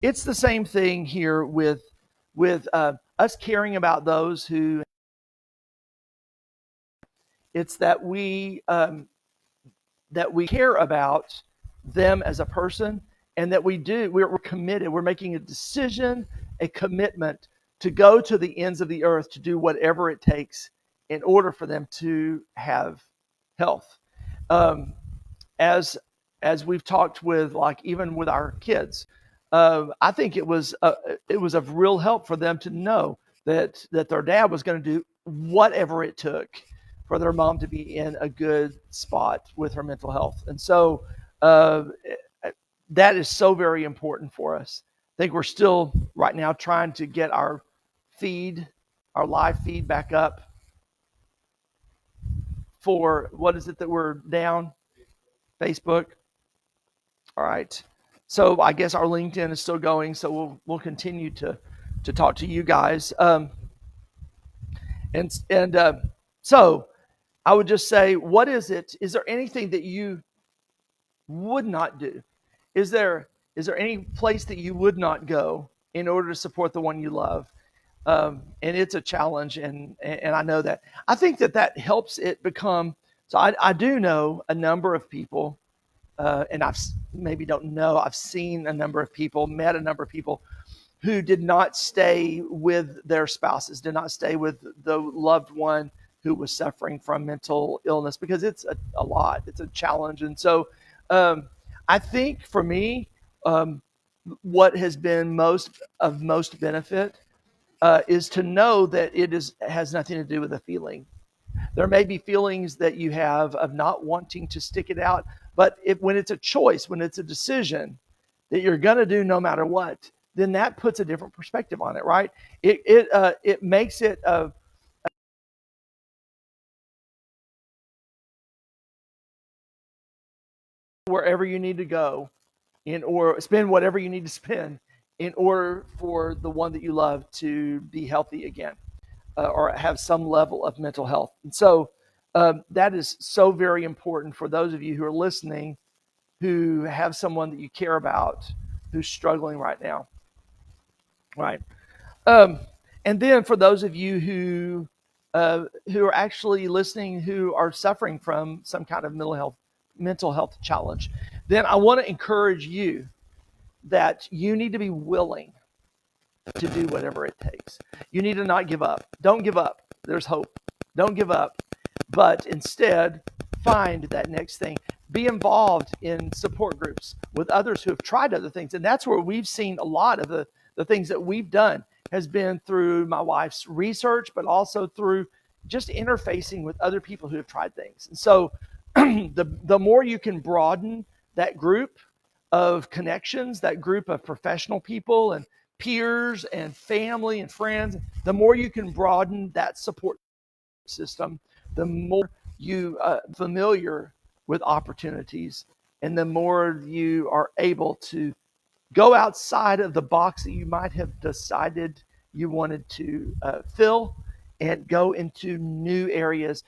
it's the same thing here with us caring about those who. It's that we care about them as a person, and that we're committed. We're making a decision, a commitment to go to the ends of the earth to do whatever it takes in order for them to have health. Um, as as we've talked with, like, even with our kids, I think it was of real help for them to know that their dad was going to do whatever it took for their mom to be in a good spot with her mental health. And so uh, that is so very important for us. I think we're still right now trying to get feed, our live feed back up for what is it that we're down? Facebook. All right. So I guess our LinkedIn is still going, so we'll continue to talk to you guys. And so I would just say, what is it? Is there anything that you would not do? Is there any place that you would not go in order to support the one you love? And it's a challenge, and I know that. I think that helps it become. So I do know a number of people, and maybe don't know. I've seen a number of people, met a number of people who did not stay with their spouses, did not stay with the loved one who was suffering from mental illness, because it's a lot. It's a challenge. And so um, I think for me, um, what has been most benefit is to know that has nothing to do with a feeling. There may be feelings that you have of not wanting to stick it out, but when it's a choice, when it's a decision that you're going to do no matter what, then that puts a different perspective on it, right? It makes it wherever you need to go, or spend whatever you need to spend in order for the one that you love to be healthy again, or have some level of mental health. And so that is so very important for those of you who are listening, who have someone that you care about who's struggling right now, right? Um, and then for those of you who are actually listening, who are suffering from some kind of mental health challenge, then I want to encourage you that you need to be willing to do whatever it takes. You need to not give up. Don't give up. There's hope. Don't give up, but instead find that next thing. Be involved in support groups with others who have tried other things. And that's where we've seen a lot of the things that we've done has been through my wife's research, but also through just interfacing with other people who have tried things. And so the more you can broaden that group of connections, that group of professional people and peers and family and friends, the more you can broaden that support system, the more you familiar with opportunities, and the more you are able to go outside of the box that you might have decided you wanted to fill, and go into new areas,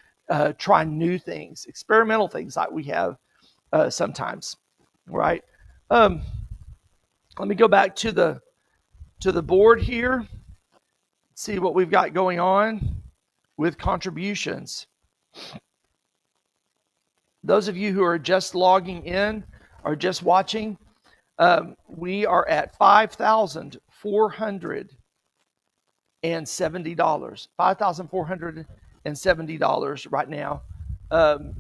try new things, experimental things like we have sometimes, right? Um, Let me go back to the board here, see what we've got going on with contributions. Those of you who are just logging in or just watching, we are at $5,470, $5,470 right now,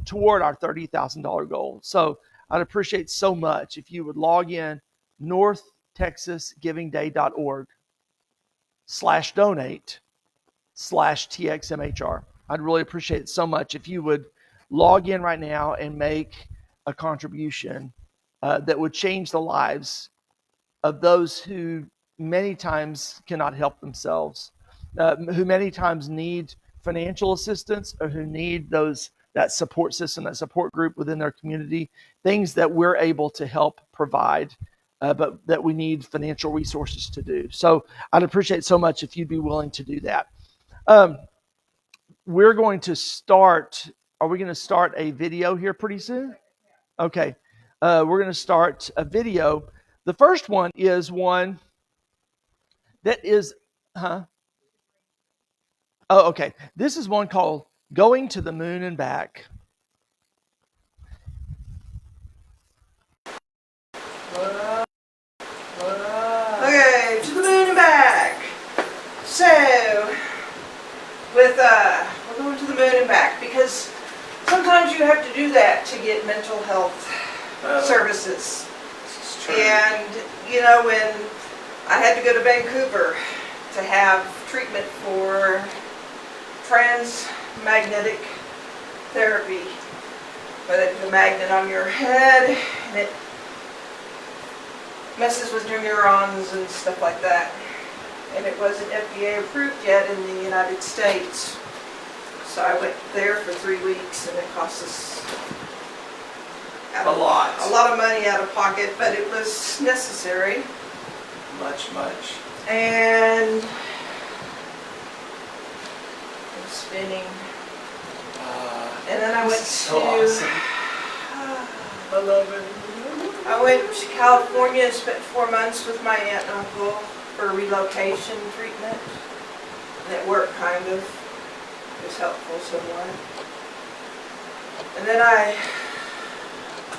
toward our $30,000 goal. So I'd appreciate so much if you would log in northtexasgivingday.org/donate/TXMHR. I'd really appreciate it so much if you would log in right now and make a contribution that would change the lives of those who many times cannot help themselves, who many times need financial assistance, or who need that support system, that support group within their community, things that we're able to help provide, but that we need financial resources to do. So I'd appreciate so much if you'd be willing to do that. We're going to start. Are we going to start a video here pretty soon? Okay. We're going to start a video. The first one is one that is, huh? Oh, okay. This is one called Going to the Moon and Back. Okay, to the moon and back. So, we're going to the moon and back because sometimes you have to do that to get mental health services. And, when I had to go to Vancouver to have treatment for transmagnetic therapy, where they put a magnet on your head and it messes with your neurons and stuff like that. And it wasn't FDA approved yet in the United States. So I went there for 3 weeks and it cost us A lot. a lot of money out of pocket, but it was necessary. Much. And I'm spinning. And then I went so to awesome. I love it. I went to California and spent 4 months with my aunt and uncle for relocation treatment. And it worked kind of. It was helpful somewhat. And then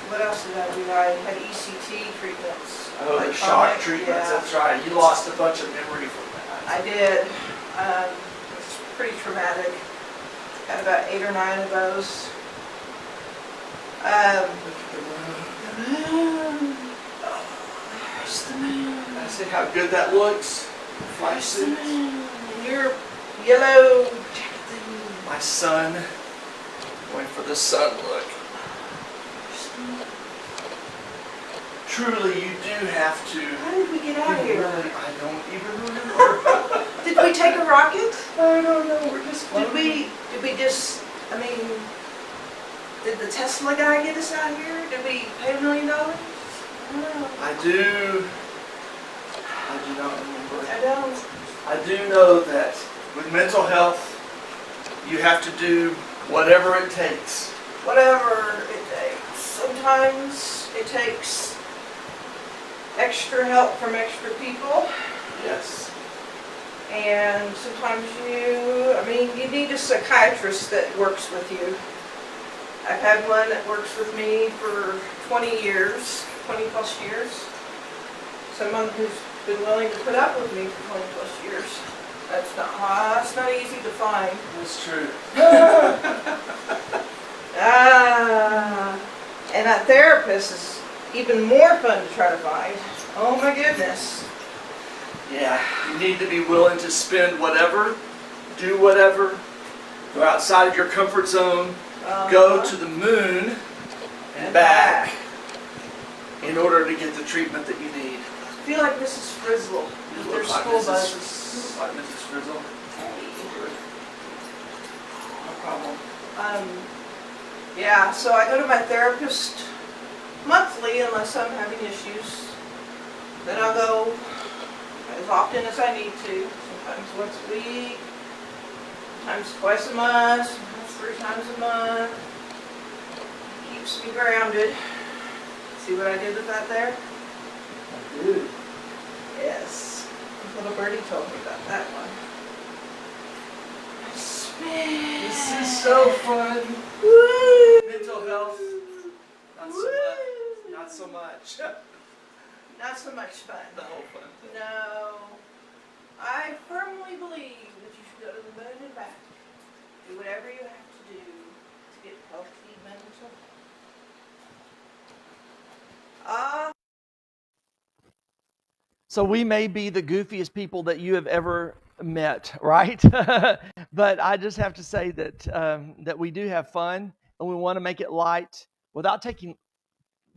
what else did I do? I had ECT treatments. Oh, the shock treatments, that's right. You lost a bunch of memory from that. I did. It was pretty traumatic. Had about 8 or 9 of those. The moon. Oh, there's the moon. I see how good that looks. Fly There's the suit. moon. And your yellow jacket thing. My son. Going for the sun look. Truly, you do have to. How did we get out of here? I don't even remember. Did we take a rocket? I don't know. We're just Did we did the Tesla guy get us out here? Did we pay $1 million? I don't know. I do not remember. I don't. I do know that with mental health, you have to do whatever it takes. Whatever it takes. Sometimes it takes extra help from extra people. Yes. And sometimes you need a psychiatrist that works with you. I've had one that works with me for 20 years, 20 plus years. Someone who's been willing to put up with me for 20 plus years. That's not easy to find. That's true. And a therapist is even more fun to try to find. Oh my goodness. Yeah, you need to be willing to spend whatever, do whatever, go outside of your comfort zone, go to the moon and back in order to get the treatment that you need. I feel like Mrs. Frizzle with their school buses. You look like Mrs. Frizzle. No problem. Yeah, so I go to my therapist monthly unless I'm having issues. Then I'll go as often as I need to, sometimes once a week, sometimes twice a month, sometimes 3 times a month. Keeps me grounded. See what I did with that there? I do. Yes. Little birdie told me about that one. This is so fun. Woo! Mental health, not so much. Not so much. Not so much fun. The whole fun. No. I firmly believe that you should go to the moon and back. Do whatever you have to do to get healthy mental. So we may be the goofiest people that you have ever met, right? But I just have to say that that we do have fun, and we want to make it light without taking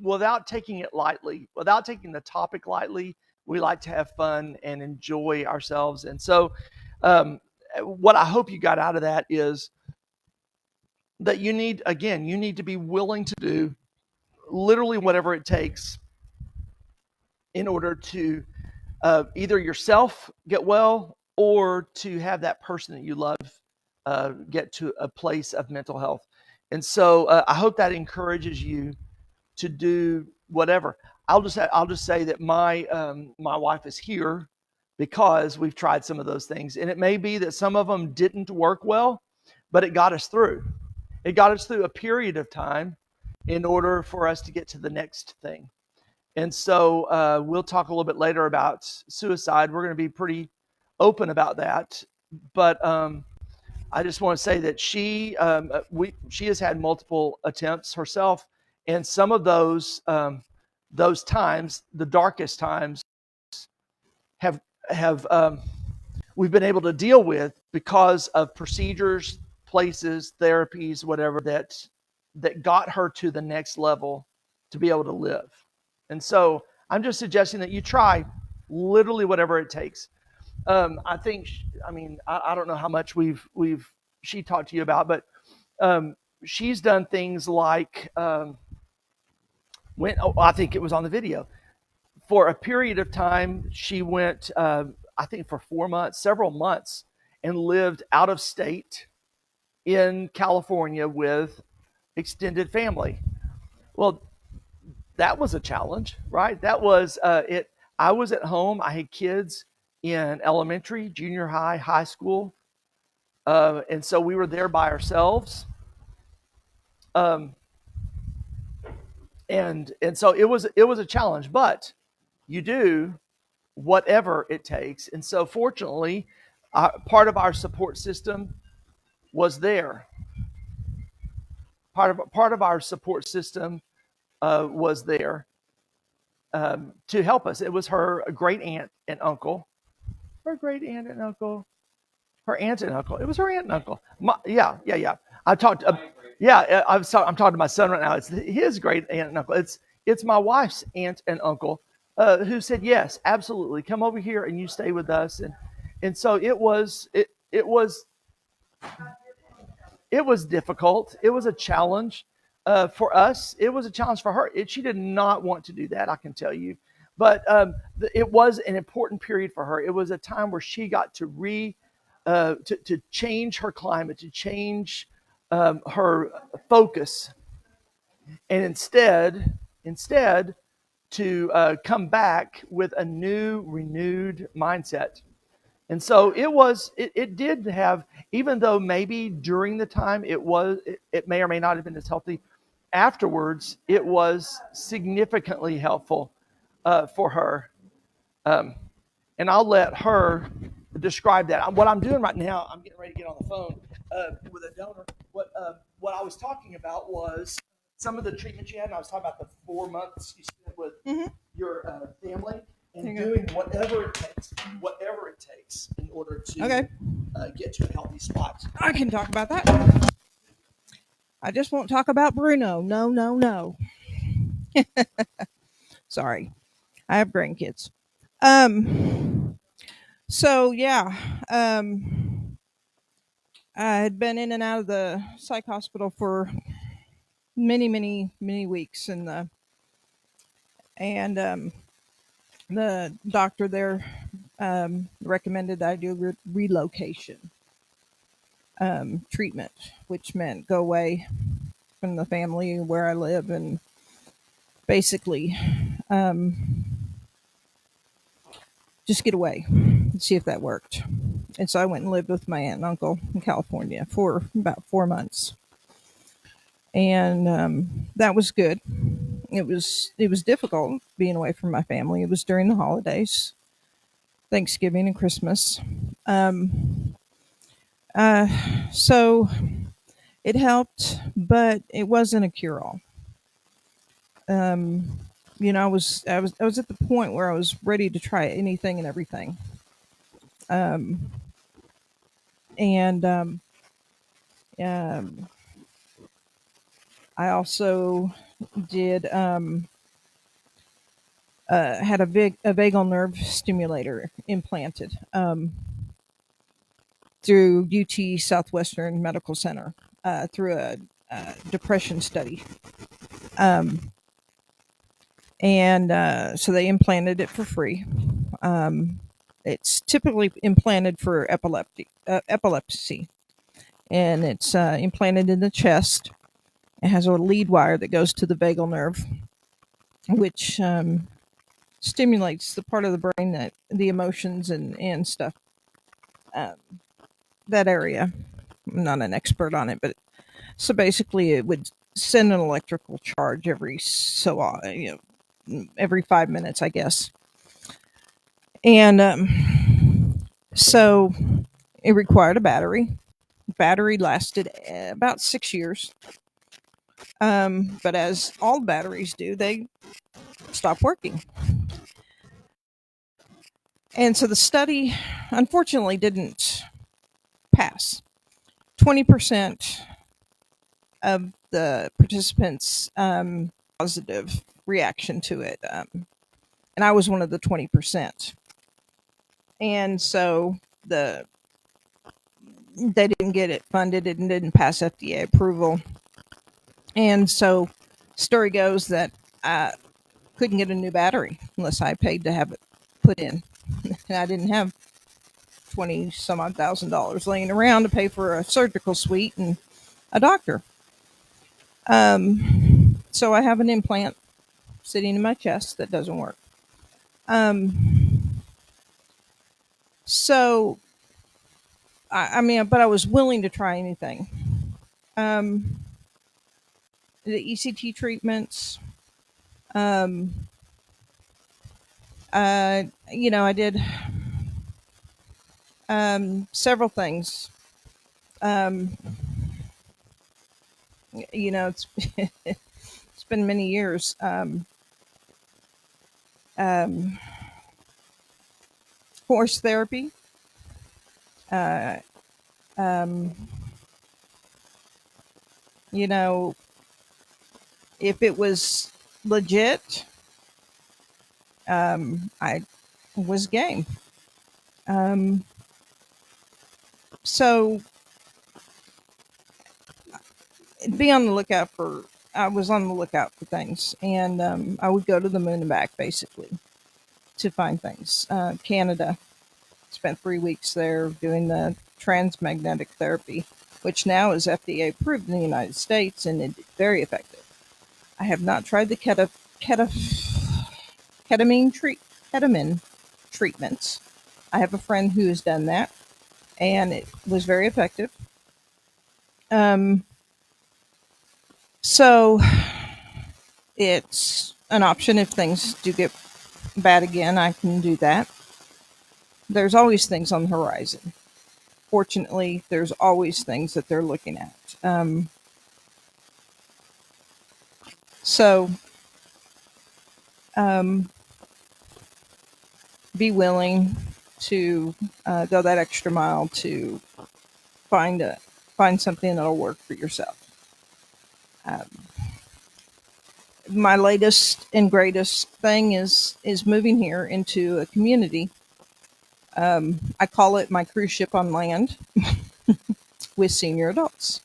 it lightly, without taking the topic lightly. We like to have fun and enjoy ourselves. And so what I hope you got out of that is that you need to be willing to do literally whatever it takes in order to either yourself get well or to have that person that you love get to a place of mental health. And so I hope that encourages you to do whatever. I'll just say that my wife is here because we've tried some of those things. And it may be that some of them didn't work well, but it got us through. It got us through a period of time in order for us to get to the next thing. And so we'll talk a little bit later about suicide. We're going to be pretty open about that. But I just want to say that she has had multiple attempts herself, and some of those times, the darkest times, have we've been able to deal with because of procedures, places, therapies, whatever that got her to the next level to be able to live. And so I'm just suggesting that you try literally whatever it takes. I think, I don't know how much she talked to you about, but she's done things like I think it was on the video. For a period of time, she went, I think for 4 months, several months, and lived out of state in California with extended family. Well, that was a challenge, right? That was it. I was at home. I had kids in elementary, junior high, high school, and so we were there by ourselves. And so it was a challenge, but you do whatever it takes. And so fortunately, part of our support system was there. Part of our support system was there to help us. It was her great aunt and uncle. Her great aunt and uncle. Her aunt and uncle. It was her aunt and uncle. Yeah. I talked. I'm talking to my son right now. It's his great aunt and uncle. It's my wife's aunt and uncle who said yes, absolutely, come over here and you stay with us. And so it was difficult. It was a challenge for us. It was a challenge for her. She did not want to do that, I can tell you. But it was an important period for her. It was a time where she got to to change her climate, to change her focus, and instead to come back with a new, renewed mindset. And so it did have, even though maybe during the time it may or may not have been as healthy, afterwards it was significantly helpful for her. And I'll let her describe that. What I'm doing right now, I'm getting ready to get on the phone with a donor. What I was talking about was some of the treatment you had, and I was talking about the 4 months you spent with your family, and doing whatever it takes in order to get to a healthy spot. I can talk about that. I just won't talk about Bruno. No. Sorry. I have grandkids. So yeah. I had been in and out of the psych hospital for many weeks, and the doctor there recommended that I do relocation treatment, which meant go away from the family where I live and basically just get away and see if that worked. And so I went and lived with my aunt and uncle in California for about 4 months. And that was good. It was difficult being away from my family. It was during the holidays, Thanksgiving and Christmas. So it helped, but it wasn't a cure-all. I was at the point where I was ready to try anything and everything. I also did had a vagal nerve stimulator implanted through UT Southwestern Medical Center through a depression study. So they implanted it for free. It's typically implanted for epilepsy, and it's implanted in the chest. It has a lead wire that goes to the vagal nerve, which stimulates the part of the brain that the emotions and stuff, um, that area. I'm not an expert on it, but so basically it would send an electrical charge every 5 minutes, I guess. And so it required a battery. Battery lasted about 6 years. But as all batteries do, they stop working. And so the study, unfortunately, didn't pass. 20% of the participants positive reaction to it. And I was one of the 20%. And so they didn't get it funded and didn't pass FDA approval. And so story goes that I couldn't get a new battery unless I paid to have it put in. And I didn't have 20 some odd $1,000 laying around to pay for a surgical suite and a doctor. So I have an implant sitting in my chest that doesn't work. So but I was willing to try anything. The ECT treatments. I did several things. It's it's been many years. Horse therapy. Uh, um, if it was legit, I was game. So be on the lookout for. I was on the lookout for things, and I would go to the moon and back basically to find things. Canada, spent 3 weeks there doing the transmagnetic therapy, which now is FDA approved in the United States and it's very effective. I have not tried the ketamine treatments. I have a friend who has done that, and it was very effective. So it's an option if things do get bad again. I can do that. There's always things on the horizon. Fortunately, there's always things that they're looking at. So be willing to go that extra mile to find something that'll work for yourself. My latest and greatest thing is moving here into a community. I call it my cruise ship on land with senior adults.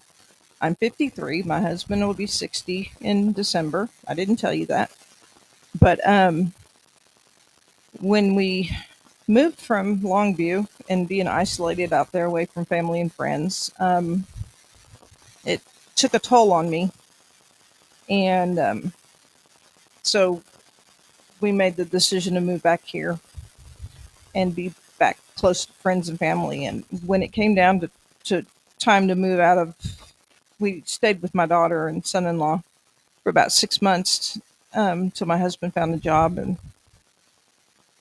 I'm 53. My husband will be 60 in December. I didn't tell you that. But when we moved from Longview and being isolated out there away from family and friends, it took a toll on me. And so we made the decision to move back here and be back close to friends and family. And when it came down to time to move out of, we stayed with my daughter and son-in-law for about 6 months till my husband found a job, and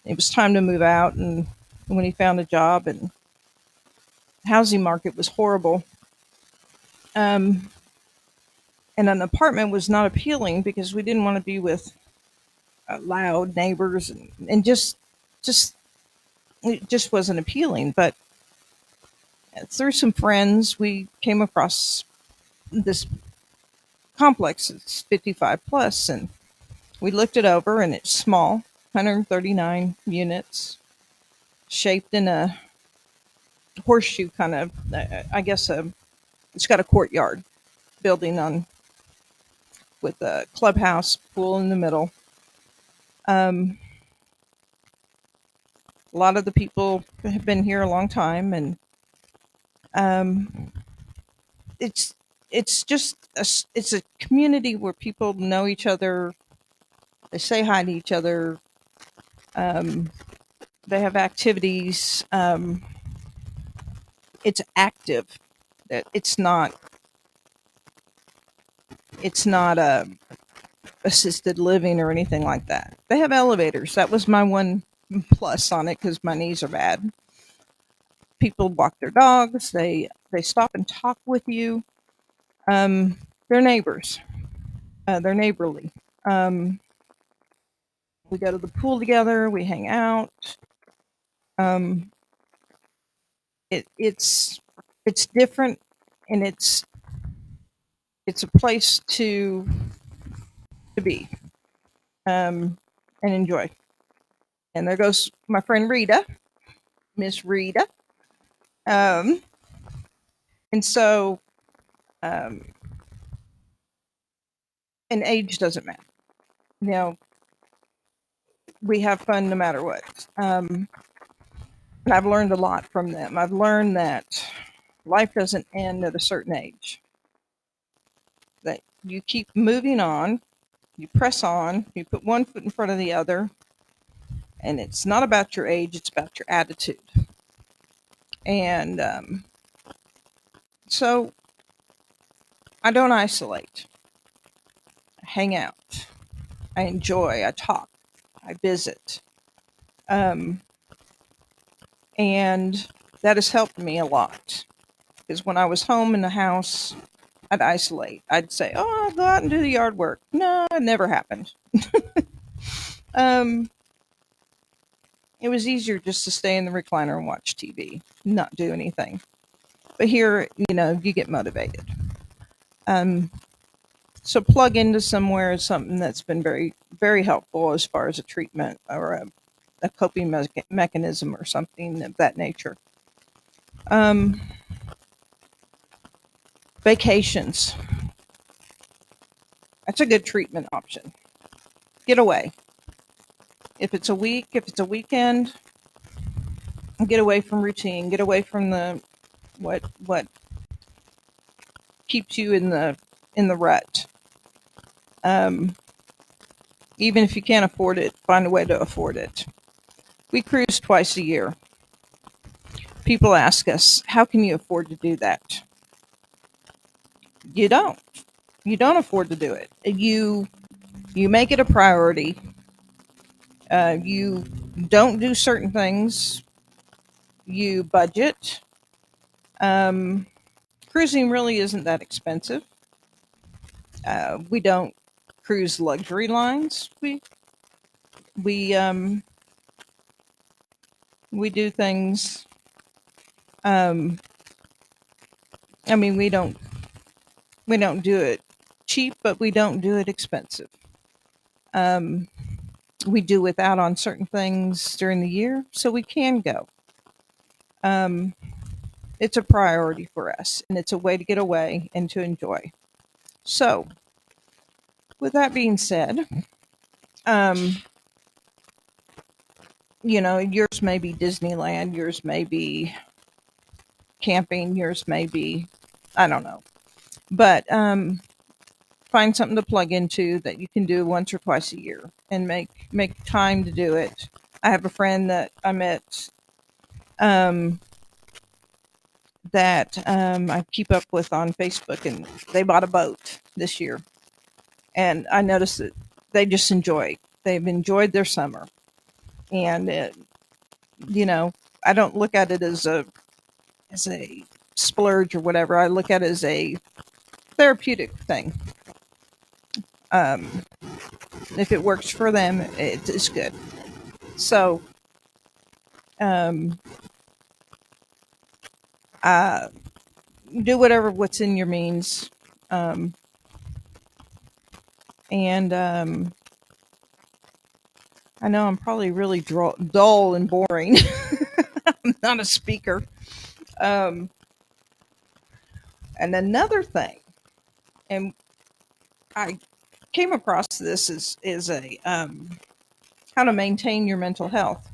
it was time to move out. And when he found a job, and the housing market was horrible, and an apartment was not appealing because we didn't want to be with loud neighbors, and just it just wasn't appealing. But through some friends, we came across this complex. It's 55 plus, and we looked it over, and it's small, 139 units, shaped in a horseshoe kind of, I guess, it's got a courtyard building on with a clubhouse, pool in the middle. A lot of the people have been here a long time, and it's just it's a community where people know each other. They say hi to each other. They have activities. It's active. It's not. It's not a assisted living or anything like that. They have elevators. That was my one plus on it because my knees are bad. People walk their dogs. They stop and talk with you. They're neighbors. They're neighborly. We go to the pool together. We hang out. Um, it's different, and it's a place to be and enjoy. And there goes my friend Rita, Miss Rita. Um, and so, um, and age doesn't matter. You know, we have fun no matter what. And I've learned a lot from them. I've learned that life doesn't end at a certain age. That you keep moving on, you press on, you put one foot in front of the other, and it's not about your age, it's about your attitude. And so I don't isolate. I hang out. I enjoy. I talk. I visit. And that has helped me a lot. Because when I was home in the house, I'd isolate. I'd say, "Oh, I'll go out and do the yard work." No, it never happened. um, it was easier just to stay in the recliner and watch TV, not do anything. But here, you get motivated. So plug into somewhere is something that's been very, very helpful as far as a treatment or a coping mechanism or something of that nature. Vacations. That's a good treatment option. Get away. If it's a week, if it's a weekend, get away from routine. Get away from the what keeps you in the rut. Even if you can't afford it, find a way to afford it. We cruise twice a year. People ask us, how can you afford to do that? You don't. You don't afford to do it. You make it a priority. You don't do certain things. You budget. Cruising really isn't that expensive. We don't cruise luxury lines. We do things. We don't do it cheap, but we don't do it expensive. We do without on certain things during the year, so we can go. It's a priority for us, and it's a way to get away and to enjoy. So, with that being said, yours may be Disneyland, yours may be camping, yours may be, I don't know. But find something to plug into that you can do once or twice a year and make time to do it. I have a friend that I met that I keep up with on Facebook, and they bought a boat this year. And I noticed that they've enjoyed their summer. And, I don't look at it as a splurge or whatever. I look at it as a therapeutic thing. If it works for them, it is good. So, do what's in your means. And I know I'm probably really dull and boring. I'm not a speaker. And another thing, and I came across this is a how to maintain your mental health.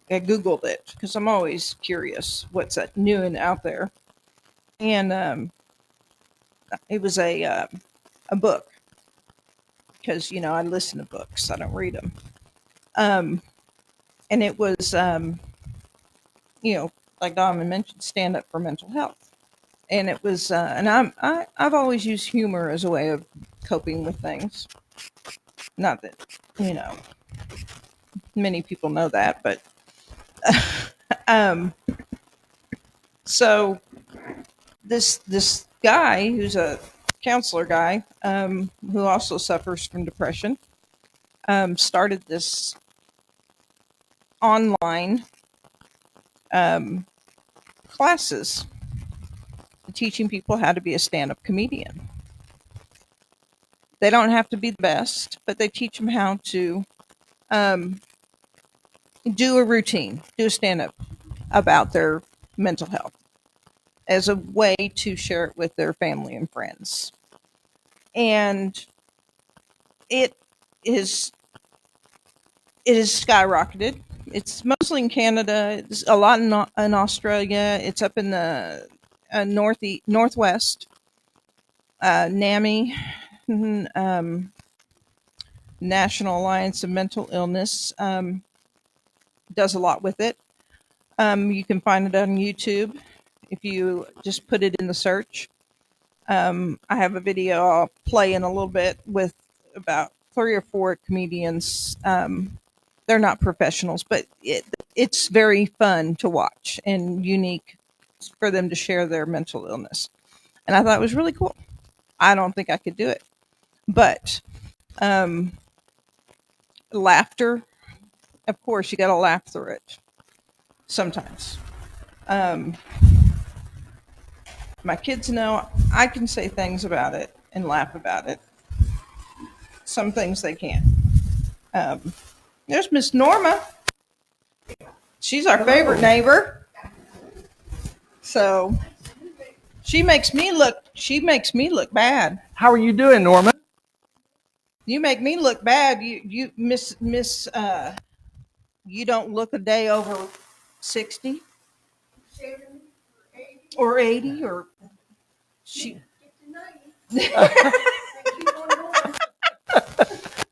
I Googled it because I'm always curious what's new and out there. And it was a book because I listen to books, I don't read them. and it was, like Donna mentioned, stand up for mental health. And it was, and I've always used humor as a way of coping with things. Not that, many people know that, but, so this guy who's a counselor guy, who also suffers from depression, started this online classes teaching people how to be a stand-up comedian. They don't have to be the best, but they teach them how to do a routine, do a stand-up about their mental health as a way to share it with their family and friends. And it is skyrocketed. It's mostly in Canada. It's a lot in Australia. It's up in the northwest. NAMI, National Alliance of Mental Illness, does a lot with it. You can find it on YouTube if you just put it in the search. I have a video I'll play in a little bit with about 3 or 4 comedians. They're not professionals, but it's very fun to watch and unique for them to share their mental illness. And I thought it was really cool. I don't think I could do it. But laughter, of course, you got to laugh through it sometimes. My kids know I can say things about it and laugh about it. Some things they can't. There's Miss Norma. She's our favorite neighbor. So she makes me look bad. How are you doing, Norma? You make me look bad. You miss you don't look a day over 60 or 80 or she.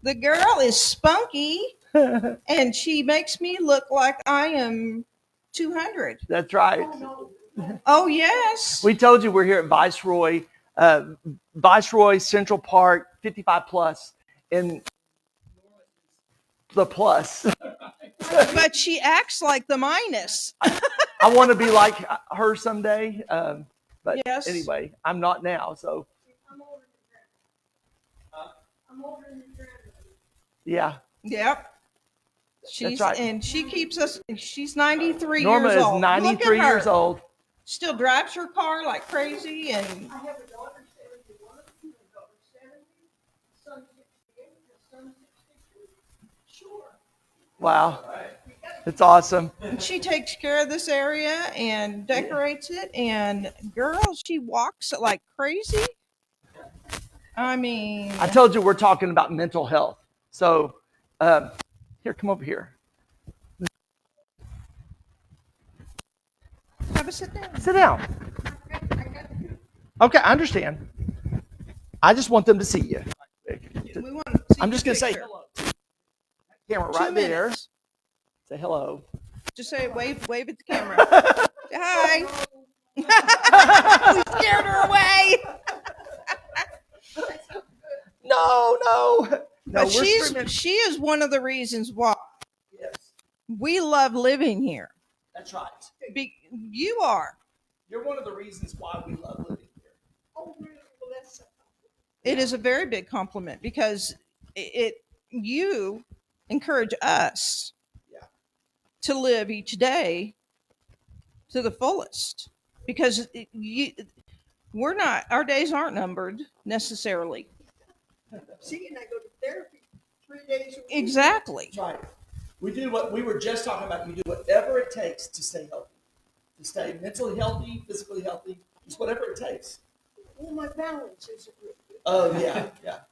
The girl is spunky and she makes me look like I am 200. That's right. Oh yes. We told you we're here at Viceroy Central Park 55 plus in the plus. But she acts like the minus. I want to be like her someday. But Yes. anyway, I'm not now. So yeah. Yep. She's right. And she keeps us. She's 93 Norma years is old. 93 Look at her. years old. Still drives her car like crazy, and I have a daughter 71, a daughter 70, son 68, a son 62. Sure. Wow. It's awesome. she takes care of this area and decorates it. And girl, she walks like crazy. I mean, I told you we're talking about mental health. So here, come over here. have a sit down. Sit down. Okay, I understand. I just want them to see you. We want to see I'm just your going to say picture. hello. Camera 2 right there. minutes. Say hello. Just say wave at the camera. Say hi. We scared her away. No. But she is one of the reasons why Yes, we love living here. that's right. You are. You're one of the reasons why we love living here. Oh, really? Well, that's It is a very big compliment because you encourage us Yeah. to live each day to the fullest because our days aren't numbered necessarily. See, and I go to therapy 3 days a week. Exactly. That's right. We do what we were just talking about. You do whatever it takes to stay healthy, to stay mentally healthy, physically healthy, just whatever it takes. Well, my balance isn't real good. Oh, yeah.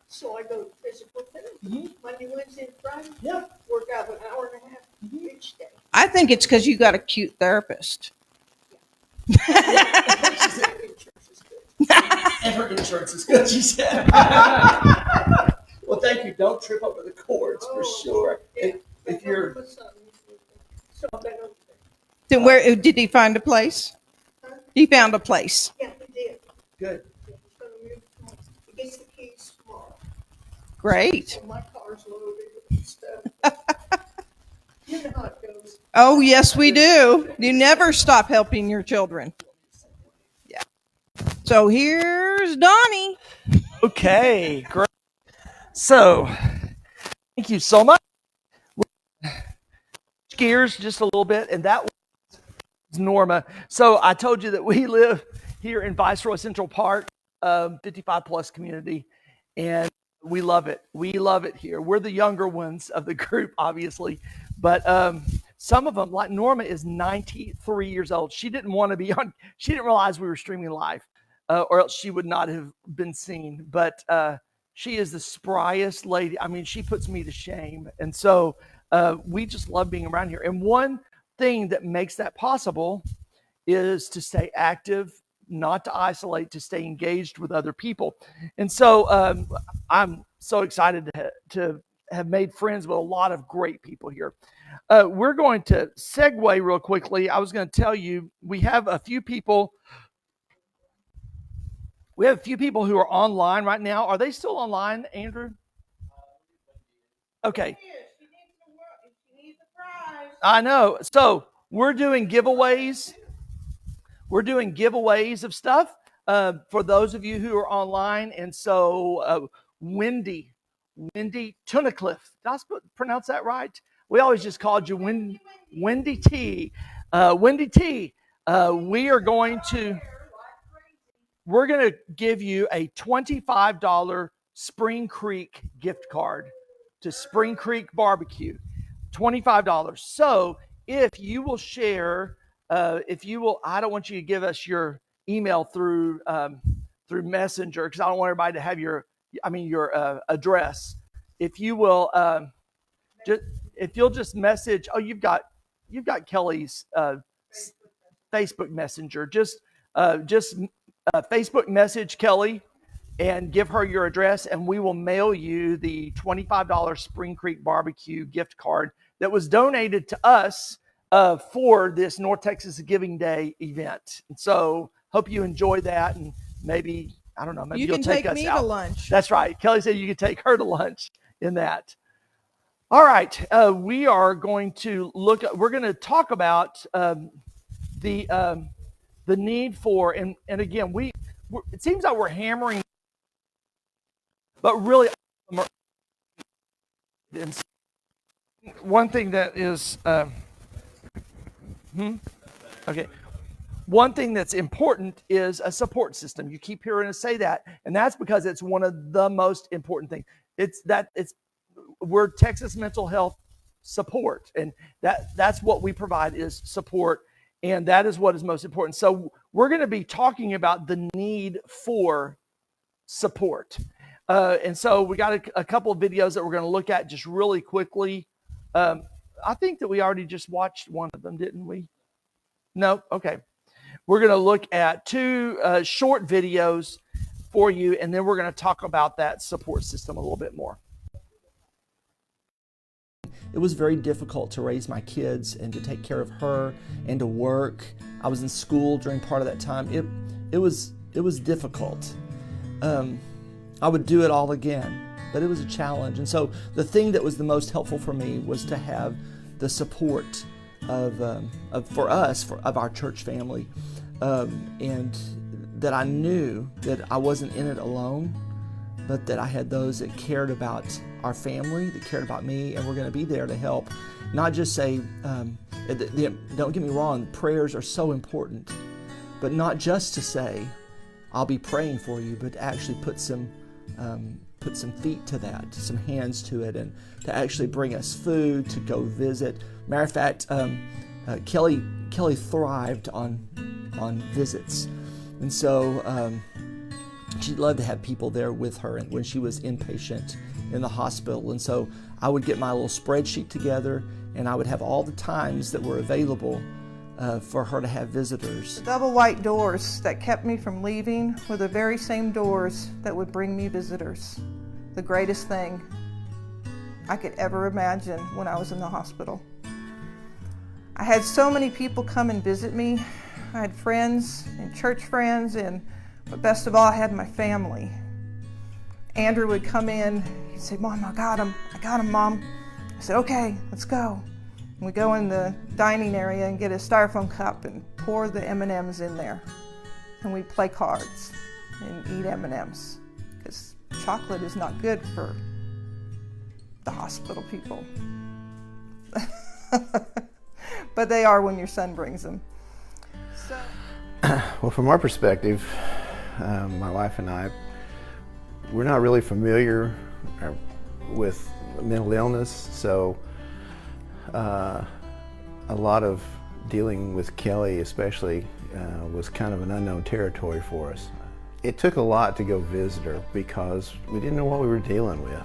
So I go to physical therapy Mhm. Monday, Wednesday, and Friday. Yeah. Work out an hour and a half each day. I think it's because you got a cute therapist. Insurance is good. And her insurance is good, she said. Well, thank you. Don't trip over the cords for sure. Yeah. If you're, My son, Then where did he find a place? He found a place. Yeah, we did. Good. He's gonna move tomorrow. He gets the keys tomorrow. Great. So my car's loaded with stuff. You know how it goes. Oh, yes, we do. You never stop helping your children. Yeah. So here's Donnie. Okay, great. So, thank you so much. Gears just a little bit, and that was Norma. So I told you that we live here in Viceroy Central Park, 55 plus community, and we love it. We love it here. We're the younger ones of the group, obviously, but some of them, like Norma, is 93 years old. She didn't want to be on. She didn't realize we were streaming live, or else she would not have been seen. But she is the spryest lady. I mean, she puts me to shame, and so we just love being around here. And one thing that makes that possible is to stay active, not to isolate, to stay engaged with other people. And so I'm so excited to have made friends with a lot of great people here. We're going to segue real quickly. I was going to tell you, we have a few people who are online right now. Are they still online, Andrew? Okay. I know. So we're doing giveaways. We're doing giveaways of stuff for those of you who are online. And so Wendy Tunnicliffe. Did I pronounce that right? We always just called you Wendy T. Wendy T. We're going to give you a $25 Spring Creek gift card to Spring Creek Barbecue. $25. So if you will share, I don't want you to give us your email through Messenger, because I don't want everybody to have your address. If you will, if you'll just message, you've got Kelly's Facebook Messenger. Just Facebook message Kelly and give her your address, and we will mail you the $25 Spring Creek Barbecue gift card that was donated to us for this North Texas Giving Day event. And so hope you enjoy that, and maybe, I don't know, maybe you'll take us out. You can take me to lunch. That's right. Kelly said you could take her to lunch in that. All right. We are going to we're going to talk about the need for, and again, it seems like we're hammering, but really, one thing that is, okay. One thing that's important is a support system. You keep hearing us say that, and that's because it's one of the most important things. We're Texas Mental Health Support, and that's what we provide is support, and that is what is most important. So we're going to be talking about the need for support. And so we got a couple of videos that we're going to look at just really quickly. I think that we already just watched one of them, didn't we? No? Okay. We're going to look at two short videos for you, and then we're going to talk about that support system a little bit more. It was very difficult to raise my kids and to take care of her and to work. I was in school during part of that time. It was difficult. I would do it all again, but it was a challenge. And so the thing that was the most helpful for me was to have the support of our church family, and that I knew that I wasn't in it alone, but that I had those that cared about our family, that cared about me, and we're going to be there to help. Not just say, don't get me wrong, prayers are so important, but not just to say, I'll be praying for you, but to actually put some feet to that, some hands to it, and to actually bring us food, to go visit. Matter of fact, Kelly thrived on visits, and so she loved to have people there with her, and when she was inpatient in the hospital. And so I would get my little spreadsheet together, and I would have all the times that were available for her to have visitors. The double white doors that kept me from leaving were the very same doors that would bring me visitors. The greatest thing I could ever imagine when I was in the hospital. I had so many people come and visit me. I had friends and church friends, but best of all, I had my family. Andrew would come in, he'd say, "Mom, I got him, Mom." I said, "Okay, let's go." And we go in the dining area and get a styrofoam cup and pour the M&Ms in there. And we play cards and eat M&Ms, because chocolate is not good for the hospital people. But they are when your son brings them. So. Well, from our perspective, my wife and I, we're not really familiar with mental illness, so a lot of dealing with Kelly especially was kind of an unknown territory for us. It took a lot to go visit her because we didn't know what we were dealing with.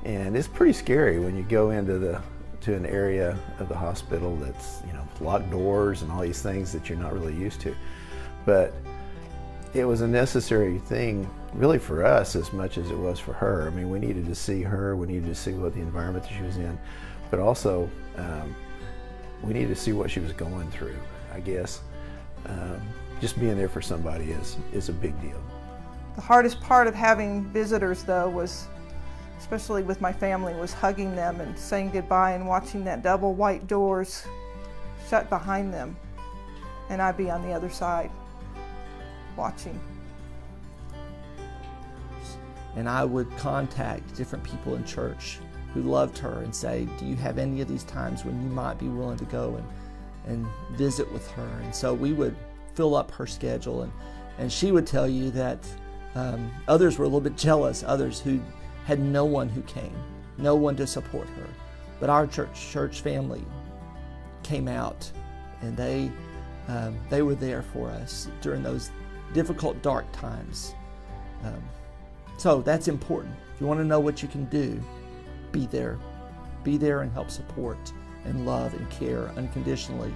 And it's pretty scary when you go into an area of the hospital that's, locked doors and all these things that you're not really used to. But it was a necessary thing really for us as much as it was for her. I mean, we needed to see her, we needed to see what the environment that she was in, but also we needed to see what she was going through, I guess. Just being there for somebody is a big deal. The hardest part of having visitors, though, was, especially with my family, was hugging them and saying goodbye and watching that double white doors shut behind them, and I'd be on the other side watching. And I would contact different people in church who loved her and say, "Do you have any of these times when you might be willing to go and visit with her?" And so we would fill up her schedule, and she would tell you that others were a little bit jealous, others who had no one who came, no one to support her. But our church family came out, and they were there for us during those difficult, dark times. So that's important. If you want to know what you can do, be there. Be there and help support and love and care unconditionally.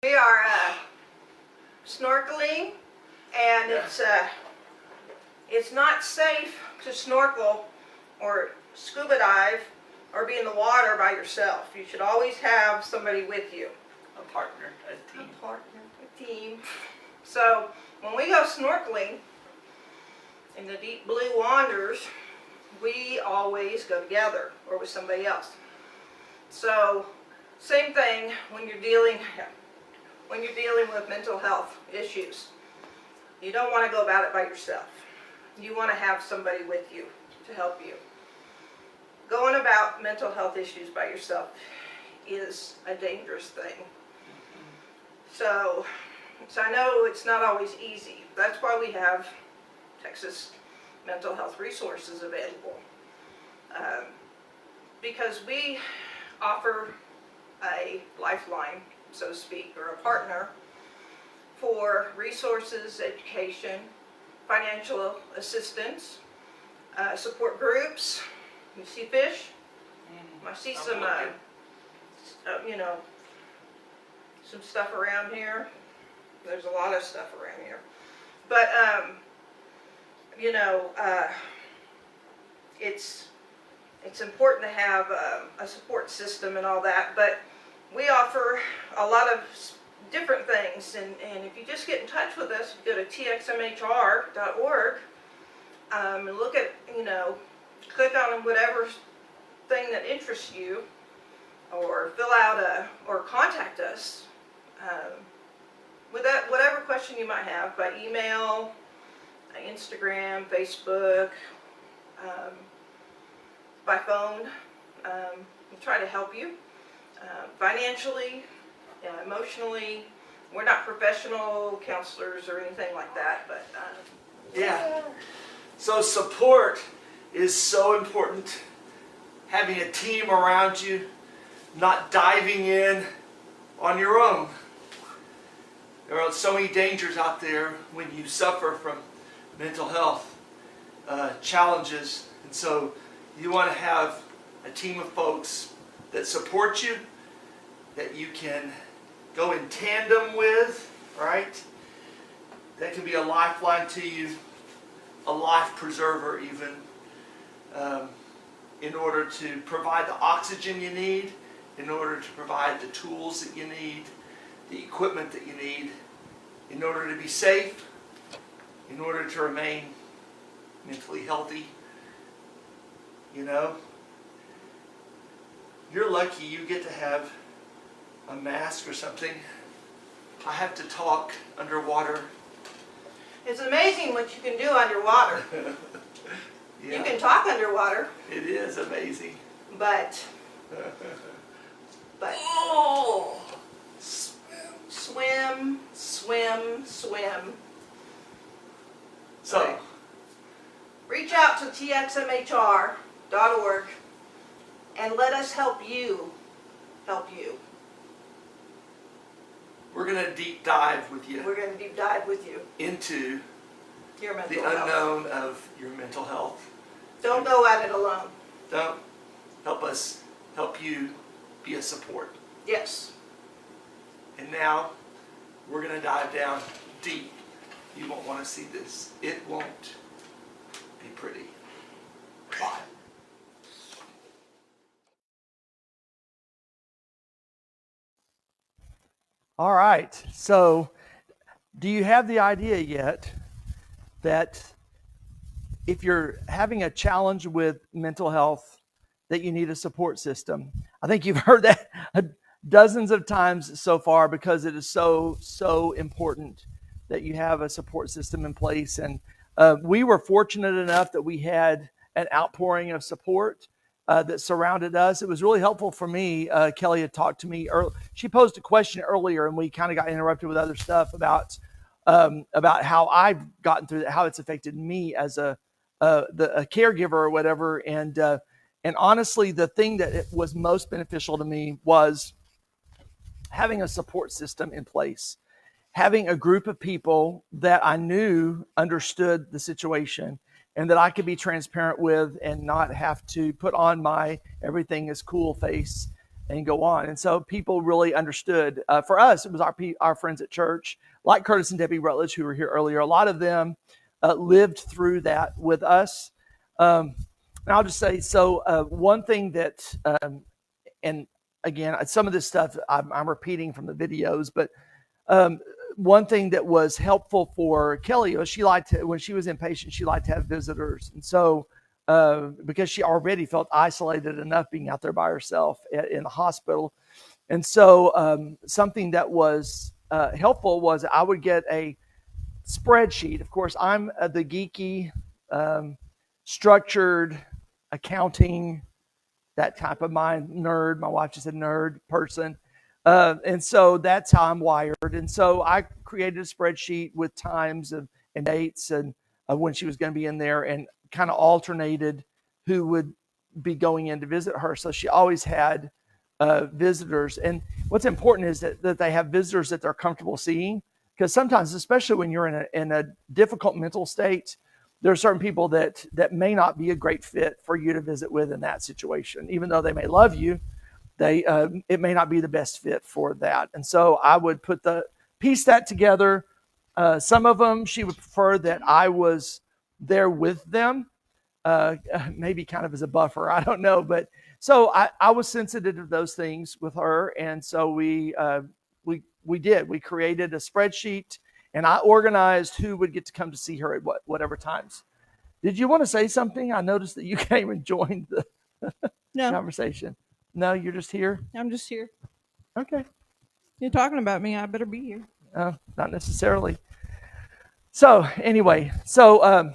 We are snorkeling, and it's not safe to snorkel or scuba dive or be in the water by yourself. You should always have somebody with you. A partner, a team. A partner, a team. So when we go snorkeling in the deep blue waters, we always go together or with somebody else. So same thing when you're dealing with mental health issues. You don't want to go about it by yourself. You want to have somebody with you to help you. Going about mental health issues by yourself is a dangerous thing. So I know it's not always easy. That's why we have Texas Mental Health Resources available. Because we offer a lifeline, so to speak, or a partner for resources, education, financial assistance, support groups. You see fish? I see some, some stuff around here. There's a lot of stuff around here. But, it's important to have a support system and all that, but we offer a lot of different things, and if you just get in touch with us, go to txmhr.org and look at, click on whatever thing that interests you, or fill out or contact us with that, whatever question you might have, by email, Instagram, Facebook, by phone. We'll try to help you financially, emotionally. We're not professional counselors or anything like that, but Yeah. So support is so important. Having a team around you, not diving in on your own. There are so many dangers out there when you suffer from mental health challenges, and so you want to have a team of folks that support you, that you can go in tandem with, right? That can be a lifeline to you, a life preserver even. in order to provide the oxygen you need, in order to provide the tools that you need, the equipment that you need, in order to be safe, in order to remain mentally healthy. You know, you're lucky you get to have a mask or something. I have to talk underwater. It's amazing what you can do underwater. Yeah, You can talk underwater, it is amazing. but Oh, swim, swim, swim. so Reach out to txmhr.org and let us help you help you. we're gonna deep dive with you We're going to deep dive with you. into Your mental the health. unknown of your mental health. Don't go at it alone. Don't help us help you be a support. Yes. And now we're going to dive down deep. You won't want to see this. It won't be pretty. Bye. All right. So, do you have the idea yet that if you're having a challenge with mental health, that you need a support system? I think you've heard that dozens of times so far, because it is so important that you have a support system in place. And we were fortunate enough that we had an outpouring of support that surrounded us. It was really helpful for me. Kelly had talked to me early. She posed a question earlier, and we kind of got interrupted with other stuff about how I've gotten through that, how it's affected me as a caregiver or whatever. And honestly, the thing that was most beneficial to me was having a support system in place, having a group of people that I knew understood the situation and that I could be transparent with and not have to put on my everything is cool face and go on. And so people really understood. For us, it was our friends at church, like Curtis and Debbie Rutledge, who were here earlier. A lot of them lived through that with us. And I'll just say, so one thing that, and again, some of this stuff I'm repeating from the videos, but one thing that was helpful for Kelly was she liked to, when she was inpatient, she liked to have visitors. And so, because she already felt isolated enough being out there by herself in the hospital. And so something that was helpful was I would get a spreadsheet. Of course, I'm the geeky, structured accounting, that type of mind nerd. My wife just said nerd person. And so that's how I'm wired. And so I created a spreadsheet with times and dates and when she was going to be in there, and kind of alternated who would be going in to visit her. So she always had visitors. And what's important is that they have visitors that they're comfortable seeing, because sometimes, especially when you're in a difficult mental state, there are certain people that may not be a great fit for you to visit with in that situation. Even though they may love you, it may not be the best fit for that. And so I would piece that together. Some of them, she would prefer that I was there with them, maybe kind of as a buffer. I don't know. But so I was sensitive to those things with her. And so we did. We created a spreadsheet, and I organized who would get to come to see her at whatever times. Did you want to say something? I noticed that you came and joined the conversation. No, you're just here? I'm just here. Okay. You're talking about me. I better be here. Not necessarily. So anyway, so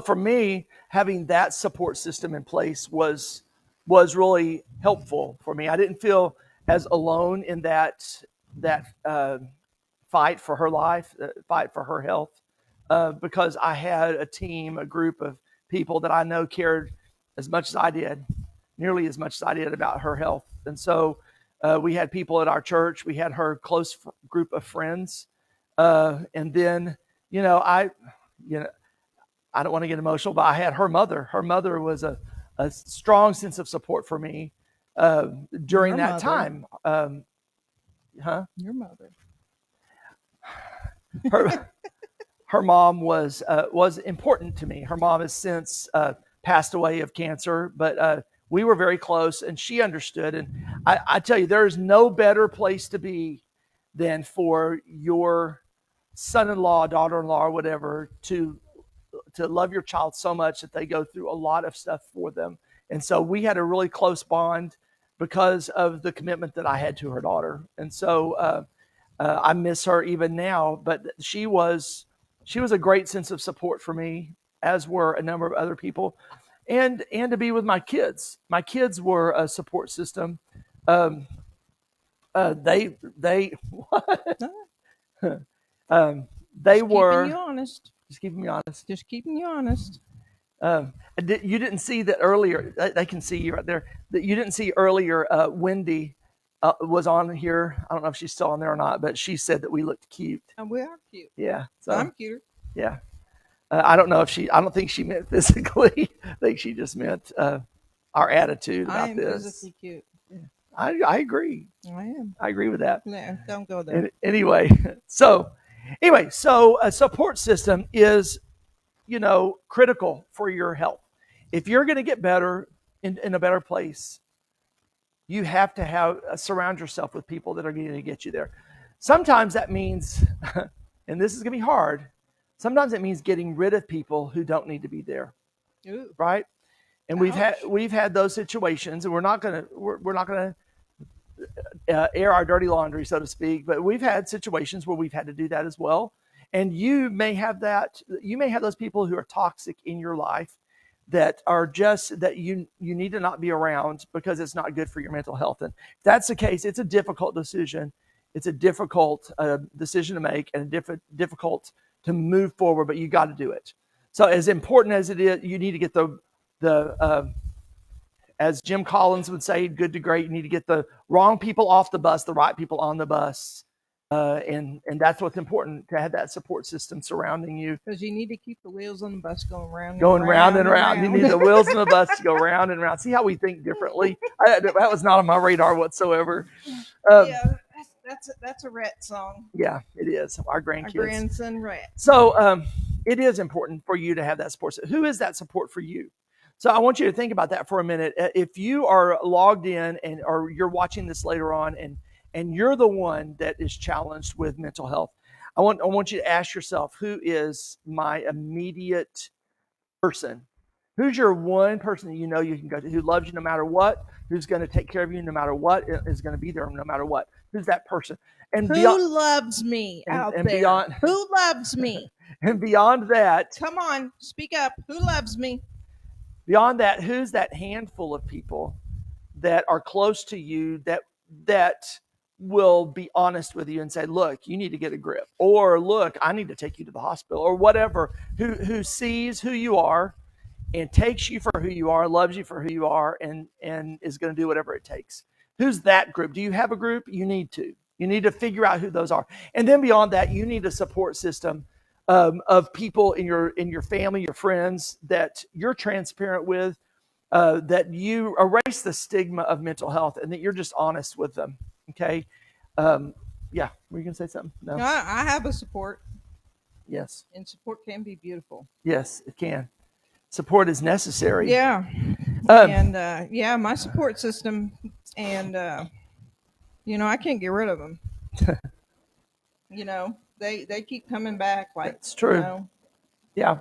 for me, having that support system in place was really helpful for me. I didn't feel as alone in that fight for her life, fight for her health, because I had a team, a group of people that I know cared as much as I did, nearly as much as I did, about her health. And so we had people at our church. We had her close group of friends. And then, I don't want to get emotional, but I had her mother. Her mother was a strong sense of support for me during that time. Your mother. Her mom was important to me. Her mom has since passed away of cancer, but we were very close, and she understood. And I tell you, there is no better place to be than for your son-in-law, daughter-in-law, or whatever to love your child so much that they go through a lot of stuff for them. And so we had a really close bond because of the commitment that I had to her daughter. And so I miss her even now, but she was a great sense of support for me, as were a number of other people, and to be with my kids. My kids were a support system. They they Keeping were you honest. just keeping me honest. Just keeping you honest. You didn't see that earlier. They can see you right there. That you didn't see earlier. Wendy was on here. I don't know if she's still on there or not, but she said that we looked cute. And we are cute. Yeah. So I'm cuter. yeah. I don't know if I don't think she meant physically. I think she just meant our attitude I about am this. physically cute. I agree. I am. I agree with that. No, don't go there. Anyway, so a support system is, critical for your health. If you're going to get better in a better place, you have to surround yourself with people that are going to get you there. Sometimes that means, and this is going to be hard, sometimes it means getting rid of people who don't need to be there. Ooh. Right? And Ouch. we've had those situations, and we're not going to air our dirty laundry, so to speak, but we've had situations where we've had to do that as well. And you may have those people who are toxic in your life that are just that you need to not be around because it's not good for your mental health. And if that's the case, it's a difficult decision. It's a difficult decision to make, and difficult to move forward, but you got to do it. So as important as it is, you need to get the as Jim Collins would say, good to great. You need to get the wrong people off the bus, the right people on the bus. And that's what's important, to have that support system surrounding you. Because you need to keep the wheels on the bus going round And round. You need the wheels on the bus to go round and round. See how we think differently? That was not on my radar whatsoever. Yeah, that's a Rhett song. Yeah, it is. Our Our grandkids. grandson Rhett. So it is important for you to have that support. Who is that support for you? So I want you to think about that for a minute. If you are logged in or you're watching this later on and you're the one that is challenged with mental health, I want you to ask yourself, who is my immediate person? Who's your one person that you know you can go to, who loves you no matter what, who's going to take care of you no matter what, is going to be there no matter what? Who's that person? And Who loves me out and there? beyond- Who loves me? And beyond that, Come on, speak up. Who loves me? beyond that, who's that handful of people that are close to you that will be honest with you and say, look, you need to get a grip, or look, I need to take you to the hospital, or whatever, who sees who you are and takes you for who you are, loves you for who you are, and is going to do whatever it takes. Who's that group? Do you have a group? You need to figure out who those are. And then beyond that, you need a support system of people in your family, your friends, that you're transparent with, that you erase the stigma of mental health, and that you're just honest with them. Okay. Yeah. Were you going to say something? No. I have a support, Yes. and support can be beautiful. Yes, it can. Support is necessary. Yeah. Um, And my support system, and I can't get rid of them. They keep coming back. Like, That's true. Yeah.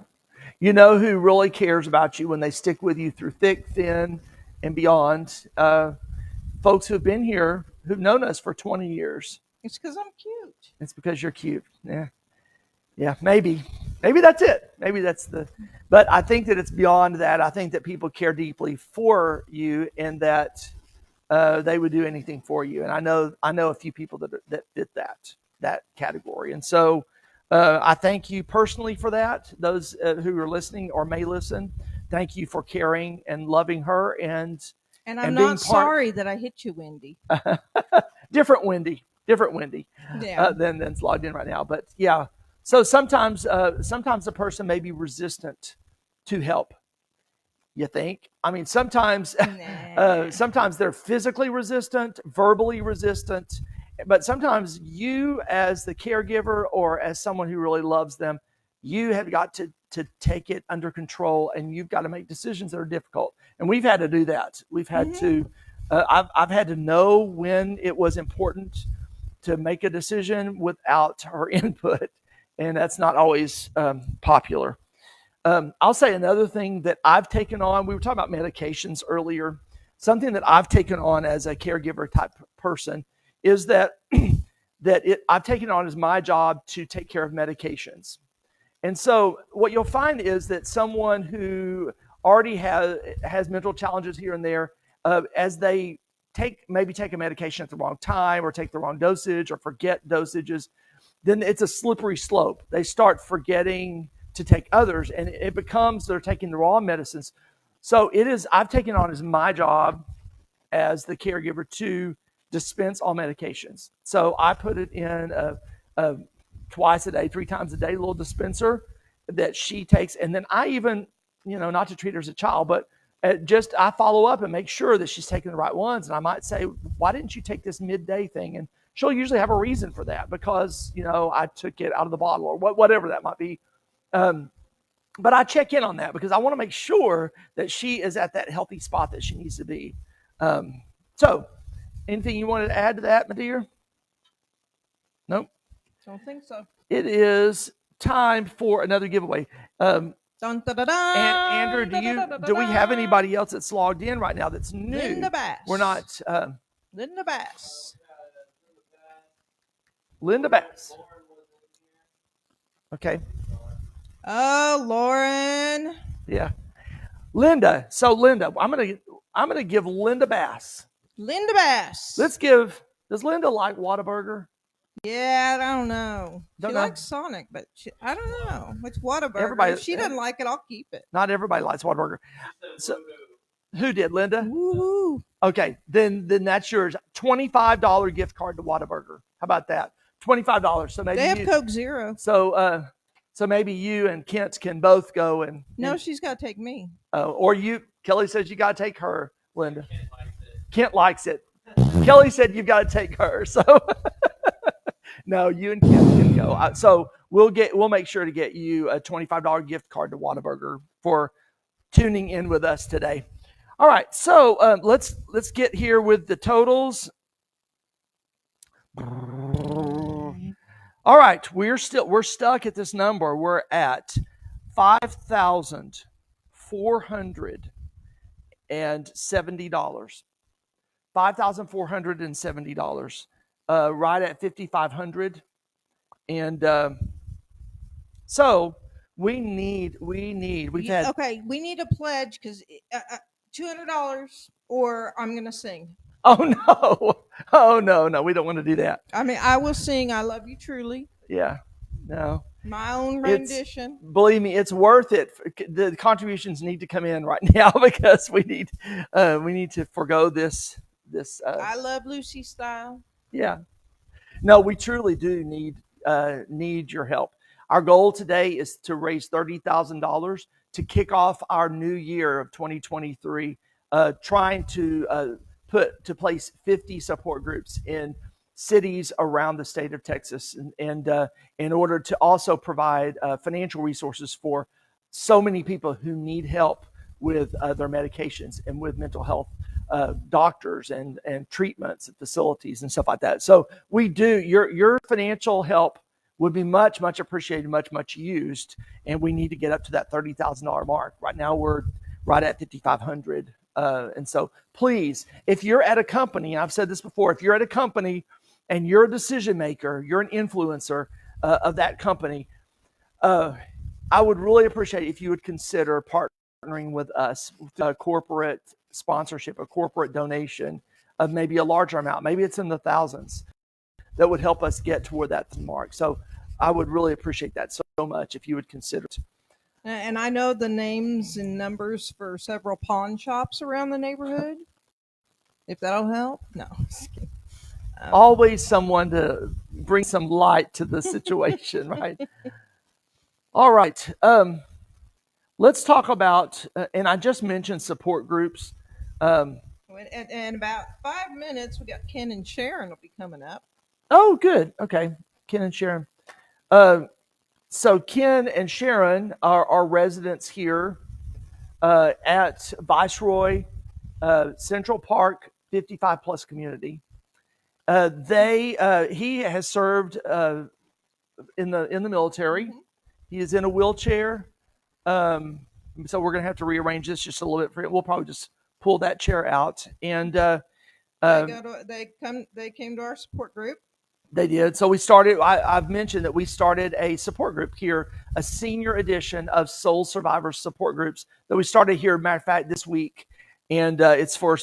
You know who really cares about you when they stick with you through thick, thin, and beyond? Folks who've been here, who've known us for 20 years. It's because I'm cute. It's because you're cute. Yeah. Yeah, maybe that's it. Maybe that's but I think that it's beyond that. I think that people care deeply for you, and that they would do anything for you. And I know a few people that fit that category. And so I thank you personally for that. Those who are listening or may listen, thank you for caring and loving her, and I'm and being not sorry that I hit you, Wendy. different Wendy Yeah. than's logged in right now. But yeah, so sometimes a person may be resistant to help. You think? I mean, sometimes Nah. sometimes they're physically resistant, verbally resistant, but sometimes you, as the caregiver or as someone who really loves them, you have got to to take it under control, and you've got to make decisions that are difficult. And we've had to do that. We've had to. I've had to know when it was important to make a decision without her input, and that's not always popular. I'll say another thing that I've taken on. We were talking about medications earlier. Something that I've taken on as a caregiver type person is that I've taken on as my job to take care of medications. And so what you'll find is that someone who already has mental challenges here and there, as they maybe take a medication at the wrong time or take the wrong dosage or forget dosages, then it's a slippery slope. They start forgetting to take others, and it becomes they're taking the wrong medicines. So I've taken on as my job as the caregiver to dispense all medications. So I put it in a twice a day, 3 times a day little dispenser that she takes. And then I even, not to treat her as a child, but I follow up and make sure that she's taking the right ones. And I might say, why didn't you take this midday thing? And she'll usually have a reason for that because, I took it out of the bottle or whatever that might be. But I check in on that because I want to make sure that she is at that healthy spot that she needs to be. So anything you wanted to add to that, my dear? Nope. Don't think so. It is time for another giveaway. Dun, da, da, da, Andrew, do we have anybody else that's logged in right now that's new? Linda Bass. We're not. Linda Bass. Linda Bass. Okay. Oh, Lauren. Yeah. Linda. So Linda, I'm gonna give Linda Bass. Linda Bass. Does Linda like Whataburger? Yeah, I don't know. Don't She know? likes Sonic, but I don't know. It's Whataburger. Everybody- If she doesn't like it, I'll keep it. Not everybody likes Whataburger. So who did, Linda? Woohoo. Okay, then that's yours. $25 gift card to Whataburger. How about that? $25. So maybe They have Coke Zero. So maybe you and Kent can both go and No, she's got to take me. or you. Kelly says you got to take her, Linda. Kent likes it. Kelly said you've got to take her. So no, you and Kent can go. So we'll make sure to get you a $25 gift card to Whataburger for tuning in with us today. All right, so let's get here with the totals. All right, we're stuck at this number. We're at $5,470. $5,470. Right at 5,500, and so we need. We've had Okay, we need a pledge because $200 or I'm going to sing. Oh no, we don't want to do that. I mean, I will sing I Love You Truly. Yeah, no. My own rendition. Believe me, it's worth it. The contributions need to come in right now because we need to forego this. I Love Lucy style. Yeah, no, we truly do need your help. Our goal today is to raise $30,000 to kick off our new year of 2023. Trying to place 50 support groups in cities around the state of Texas, and in order to also provide financial resources for so many people who need help with their medications and with mental health doctors and treatments and facilities and stuff like that. So we do your financial help would be much appreciated, much used, and we need to get up to that $30,000 mark. Right now we're right at 5,500. And so please, if you're at a company, and I've said this before, if you're at a company and you're a decision maker, you're an influencer of that company, I would really appreciate if you would consider partnering with us with a corporate sponsorship, a corporate donation of maybe a larger amount. Maybe it's in the thousands that would help us get toward that mark. So I would really appreciate that so much if you would consider it. And I know the names and numbers for several pawn shops around the neighborhood. If that'll help. No. Always someone to bring some light to the situation, right? All right. Let's talk about, and I just mentioned support groups. In about 5 minutes, we got Ken and Sharon will be coming up. Oh, good. Okay. Ken and Sharon. So Ken and Sharon are residents here at Viceroy Central Park 55 plus community. He has served in the military. He is in a wheelchair. So we're going to have to rearrange this just a little bit for him. We'll probably just pull that chair out. And they came to our support group. they did. So we started, I've mentioned that we started a support group here, a senior edition of Soul Survivors support groups that we started here, matter of fact, this week. And it's for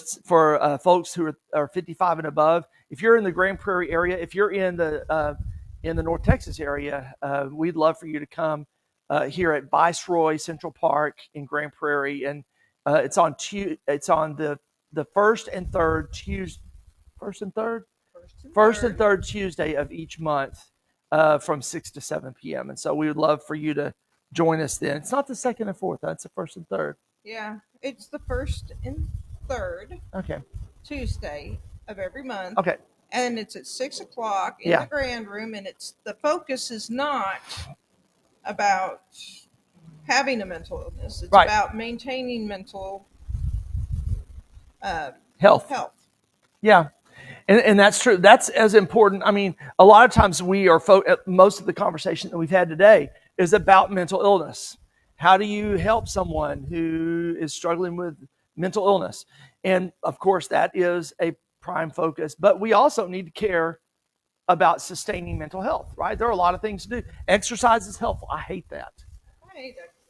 folks who are 55 and above. If you're in the Grand Prairie area, if you're in the North Texas area, we'd love for you to come here at Viceroy Central Park in Grand Prairie. And it's on the first and third Tuesday of each month from 6 to 7 p.m. And so we would love for you to join us then. It's not the second and fourth, that's the first and third. Yeah, it's the first and third Okay. Tuesday of every month. Okay. And it's at 6 o'clock in Yeah. the grand room, and the focus is not about having a mental illness. It's Right. about maintaining mental Health. Yeah. And that's true. That's as important. I mean, a lot of times most of the conversation that we've had today is about mental illness. How do you help someone who is struggling with mental illness? And of course, that is a prime focus. But we also need to care about sustaining mental health, right? There are a lot of things to do. Exercise is helpful. I hate that.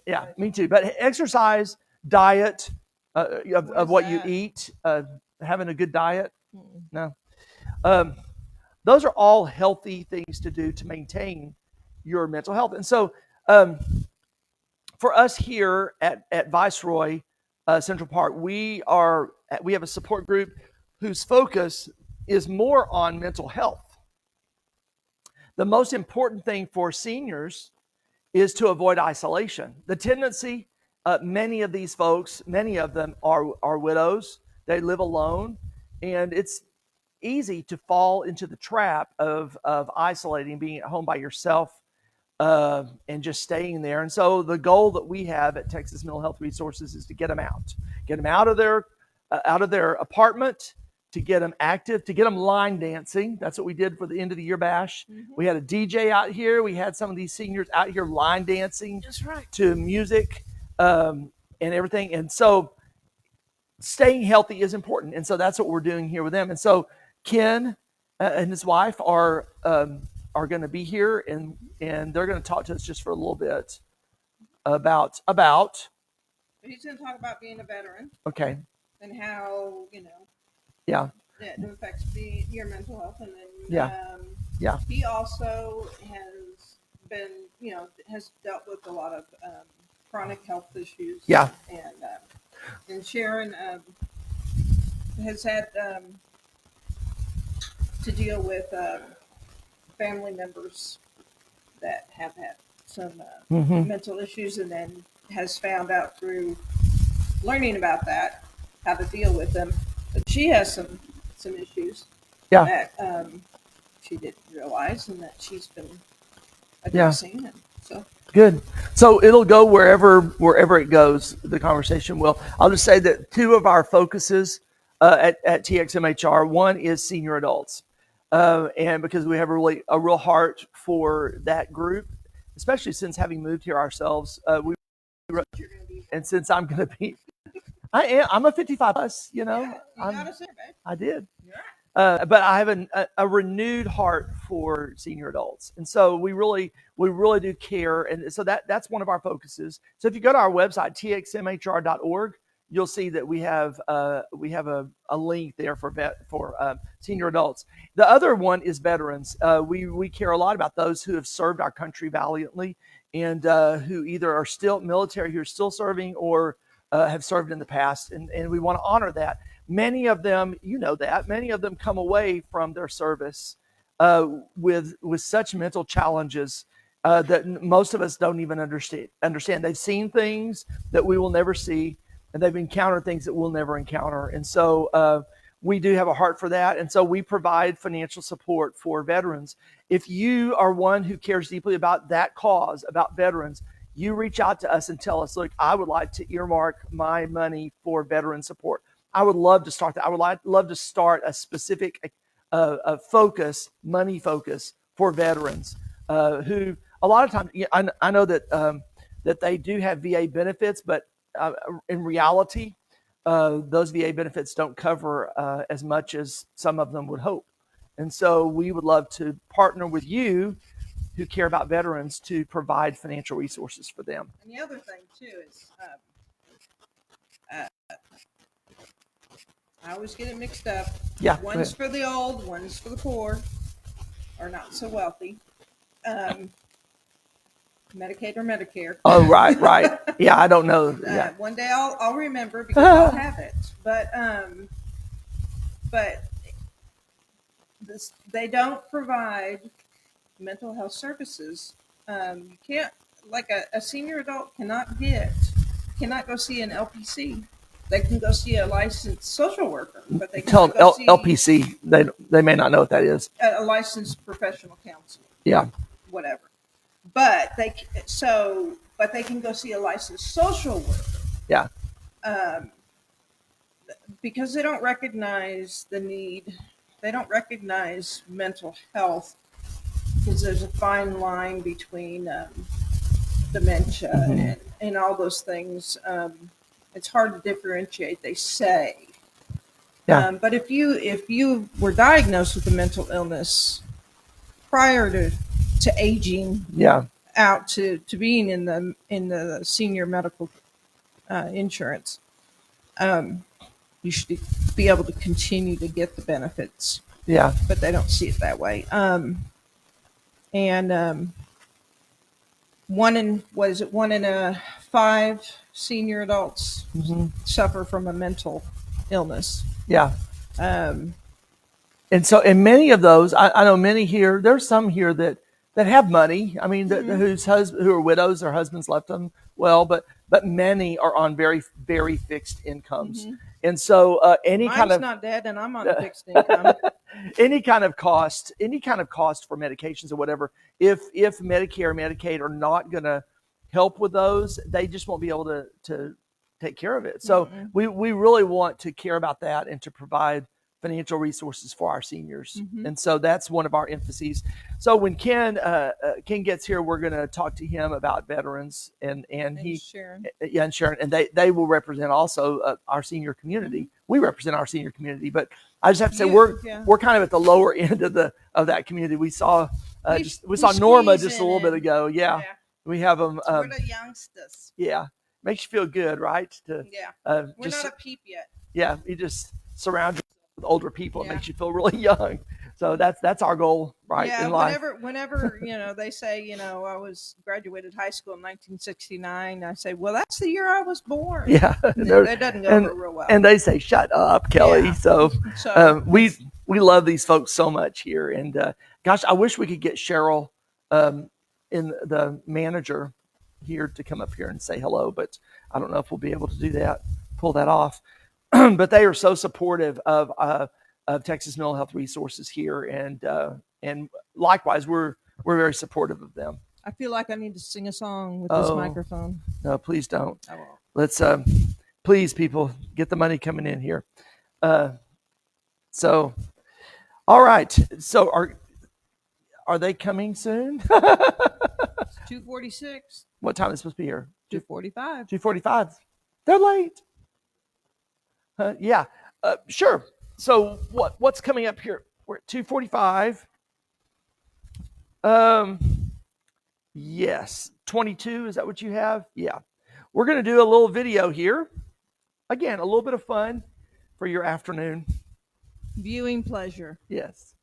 Yeah, me too. But exercise, diet, of what you eat, having a good diet. No. Those are all healthy things to do to maintain your mental health. And so for us here at Viceroy Central Park, we have a support group whose focus is more on mental health. The most important thing for seniors is to avoid isolation. The tendency, many of these folks, many of them are widows. They live alone, and it's easy to fall into the trap of isolating, being at home by yourself, and just staying there. And so the goal that we have at Texas Mental Health Resources is to get them out of their apartment, to get them active, to get them line dancing. That's what we did for the end of the year bash. Mm-hmm. We had a DJ out here. We had some of these seniors out here line dancing. That's right. To music and everything. And so staying healthy is important. And so that's what we're doing here with them. And so Ken and his wife are going to be here, and they're going to talk to us just for a little bit about. He's going to talk about being a veteran. Okay. And how Yeah. It affects your mental health, and then he also has been has dealt with a lot of chronic health issues. Yeah. And Sharon has had to deal with family members that have had some mental issues, and then has found out through learning about that how to deal with them. But she has some issues that she didn't realize, and that she's been addressing. And so good. So it'll go wherever it goes. The conversation will. I'll just say that two of our focuses at TXMHR, one is senior adults, and because we have a real heart for that group, especially since having moved here ourselves, and since I'm going to be. I'm a 55 plus, I did. But I have a renewed heart for senior adults. And so we really do care. And so that's one of our focuses. So if you go to our website, txmhr.org, you'll see that we have a link there for senior adults. The other one is veterans. We care a lot about those who have served our country valiantly, and who either are still military, who are still serving, or have served in the past, and we want to honor that. Many of them, many of them come away from their service with such mental challenges that most of us don't even understand. They've seen things that we will never see, and they've encountered things that we'll never encounter. And so we do have a heart for that. And so we provide financial support for veterans. If you are one who cares deeply about that cause, about veterans, you reach out to us and tell us, look, I would like to earmark my money for veteran support. I would love to start that. I would love to start a specific money focus for veterans who a lot of times, I know that that they do have VA benefits, but in reality, those VA benefits don't cover as much as some of them would hope. And so we would love to partner with you who care about veterans to provide financial resources for them. And the other thing too is, I always get it mixed up. Yeah. One's for the old, one's for the poor, or not so wealthy. Medicaid or Medicare. Oh, right. Yeah, I don't know. Yeah. One day I'll remember because I'll have it. But they don't provide mental health services. You can't, like a senior adult cannot go see an LPC. They can go see a licensed social worker, but they Tell can't them go see LPC. They may not know what that is. a licensed professional counselor. Yeah. Whatever. But they can go see a licensed social worker. Yeah. Because they don't recognize the need. They don't recognize mental health because there's a fine line between dementia and all those things. It's hard to differentiate, they say. Yeah. But if you were diagnosed with a mental illness prior to aging out to being in the senior medical insurance, you should be able to continue to get the benefits. Yeah. But they don't see it that way. One in 5 senior adults suffer from a mental illness. Yeah. And many of those, I know many here, there's some here that have money. I mean, who are widows, their husbands left them well, but many are on very, very fixed incomes. And so Mine's not dead and I'm on a fixed income. any kind of cost for medications or whatever, if Medicare or Medicaid are not going to help with those, they just won't be able to take care of it. So we really want to care about that and to provide financial resources for our seniors. And so that's one of our emphases. So when Ken gets here, we're going to talk to him about veterans and Sharon. and Sharon, and they will represent also our senior community. We represent our senior community, but I just have to say we're kind of at the lower end of that community. We saw Norma just a little bit ago. Yeah. We have them. We're the youngsters. Yeah. Makes you feel good, right? We're not a peep yet. Yeah. You just surround yourself with older people. It makes you feel really young. So that's our goal, right? In life. Whenever they say, I graduated high school in 1969, I say, well, that's the year I was born. Yeah. That doesn't go over real well. And they say, shut up, Kelly. Yeah. So we love these folks so much here. And gosh, I wish we could get Cheryl in the manager here to come up here and say hello, but I don't know if we'll be able to pull that off. But they are so supportive of Texas Mental Health Resources here, and likewise, we're very supportive of them. I feel like I need to sing a song with this microphone. No, please don't. I won't. Let's please, people, get the money coming in here. So, all right. So are they coming soon? It's 2:46. What time is it supposed to be here? 2:45. 2:45. They're late. Yeah. Sure. So what's coming up here? We're at 2:45. Yes. 22. Is that what you have? Yeah. We're going to do a little video here. Again, a little bit of fun for your afternoon. Viewing pleasure. Yes.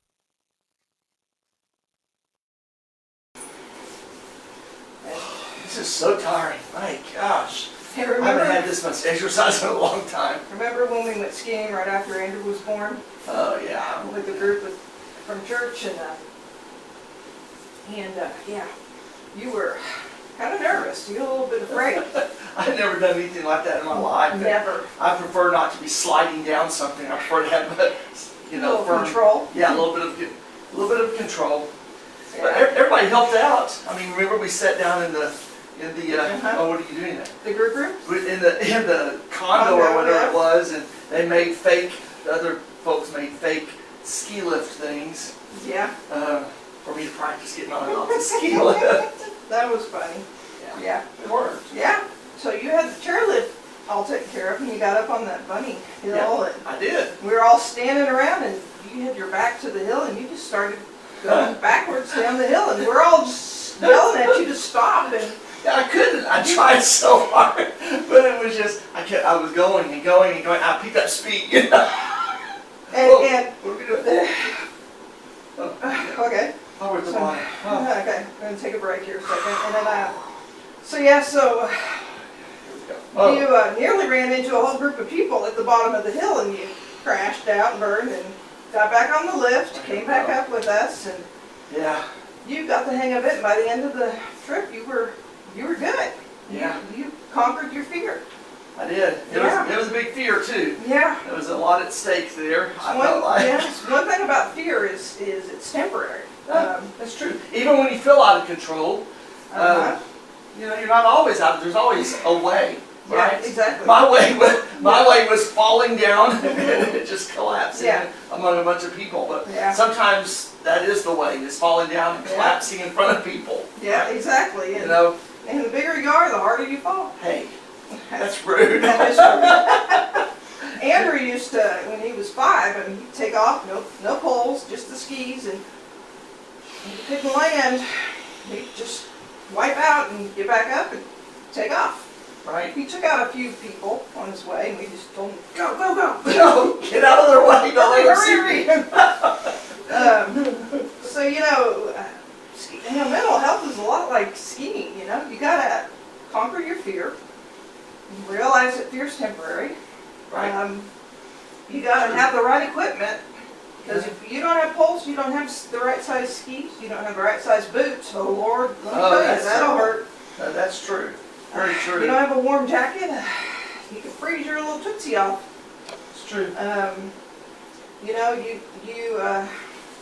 This is so tiring. My gosh. Hey, I haven't had this much exercise in a long time. Remember when we went skiing right after Andrew was born? Oh, yeah. With the group from church, and you were kind of nervous. You get a little bit afraid. I've never done anything like that in my life. Never. I prefer not to be sliding down something. I prefer to have, A little firm control. Yeah, a little bit of control. But Yeah. everybody helped out. I mean, remember we sat down in the oh, what are you doing there? The group room? In the condo or whatever yeah. it was, and they made the other folks made fake ski lift things Yeah. for me to practice getting on and off the ski lift. That was funny. Yeah. It worked. Yeah. So you had the chairlift all taken care of, and you got up on that bunny hill, Yeah, and I did. we were all standing around, and you had your back to the hill, and you just started going backwards down the hill, and we're all just yelling at you to stop. And Yeah, I couldn't. I tried so hard, but it was just I was going and going and going. I picked up speed. and What are we doing? okay. Oh, we're at the So- bottom. Oh, Okay, I'm gonna take a break here a second, and then so yeah, so here we go. Oh, you nearly ran into a whole group of people at the bottom of the hill, and you crashed out and burned, and got back on the lift, came back up with us, and yeah, you got the hang of it. And by the end of the trip, you were good. yeah, You conquered your fear. I did. Yeah. It was a big fear too. Yeah. There was a lot at stake there. I One, felt like. yes, one thing about fear is it's temporary. That's true. Even when you feel out of control, Uh-huh. you're not always out. There's always a way, right? Yeah, exactly. My way was falling down and just collapsing Yeah. among a bunch of people. But Yeah. sometimes that is the way: is falling down and Yeah. collapsing in front of people. Yeah, exactly. You And, know, and the bigger you are, the harder you fall. hey, that's rude. That is true. Andrew used to, when he was 5, and he'd take off, no poles, just the skis, and he couldn't land. He'd just wipe out and get back up and take off. Right? He took out a few people on his way, and we just told him, go, go, go. No, get out of their way. Don't let them see me. So, mental health is a lot like skiing, You gotta conquer your fear, realize that fear's temporary. Right. You gotta have the right equipment, because if you don't have poles, you don't have the right size skis, you don't have the right size boots, oh Lord, let me Oh, tell you, that's that'll terrible. hurt. No, that's true. Very true. You don't have a warm jacket, you can freeze your little tootsie off. It's true.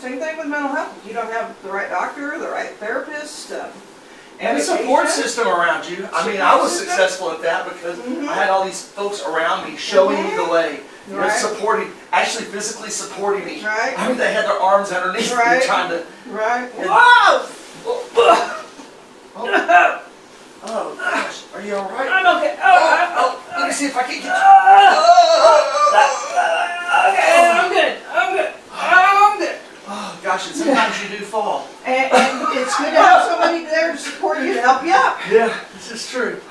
Same thing with mental health. If you don't have the right doctor, the right therapist, And a support medication. system around you. I mean, I was Support system. successful at that because Mhm. I had all these folks around me showing me the way. Right. Actually physically supporting me. Right. I mean, they had their arms underneath Right. me trying to. Right? And- Whoa! Oh gosh, are you all right? I'm okay. Oh, let me see if I can get you. Okay, I'm good. I'm good. I'm good. Oh gosh, and sometimes you do fall. And it's good to have somebody there to support you, to help you up. Yeah, this is true.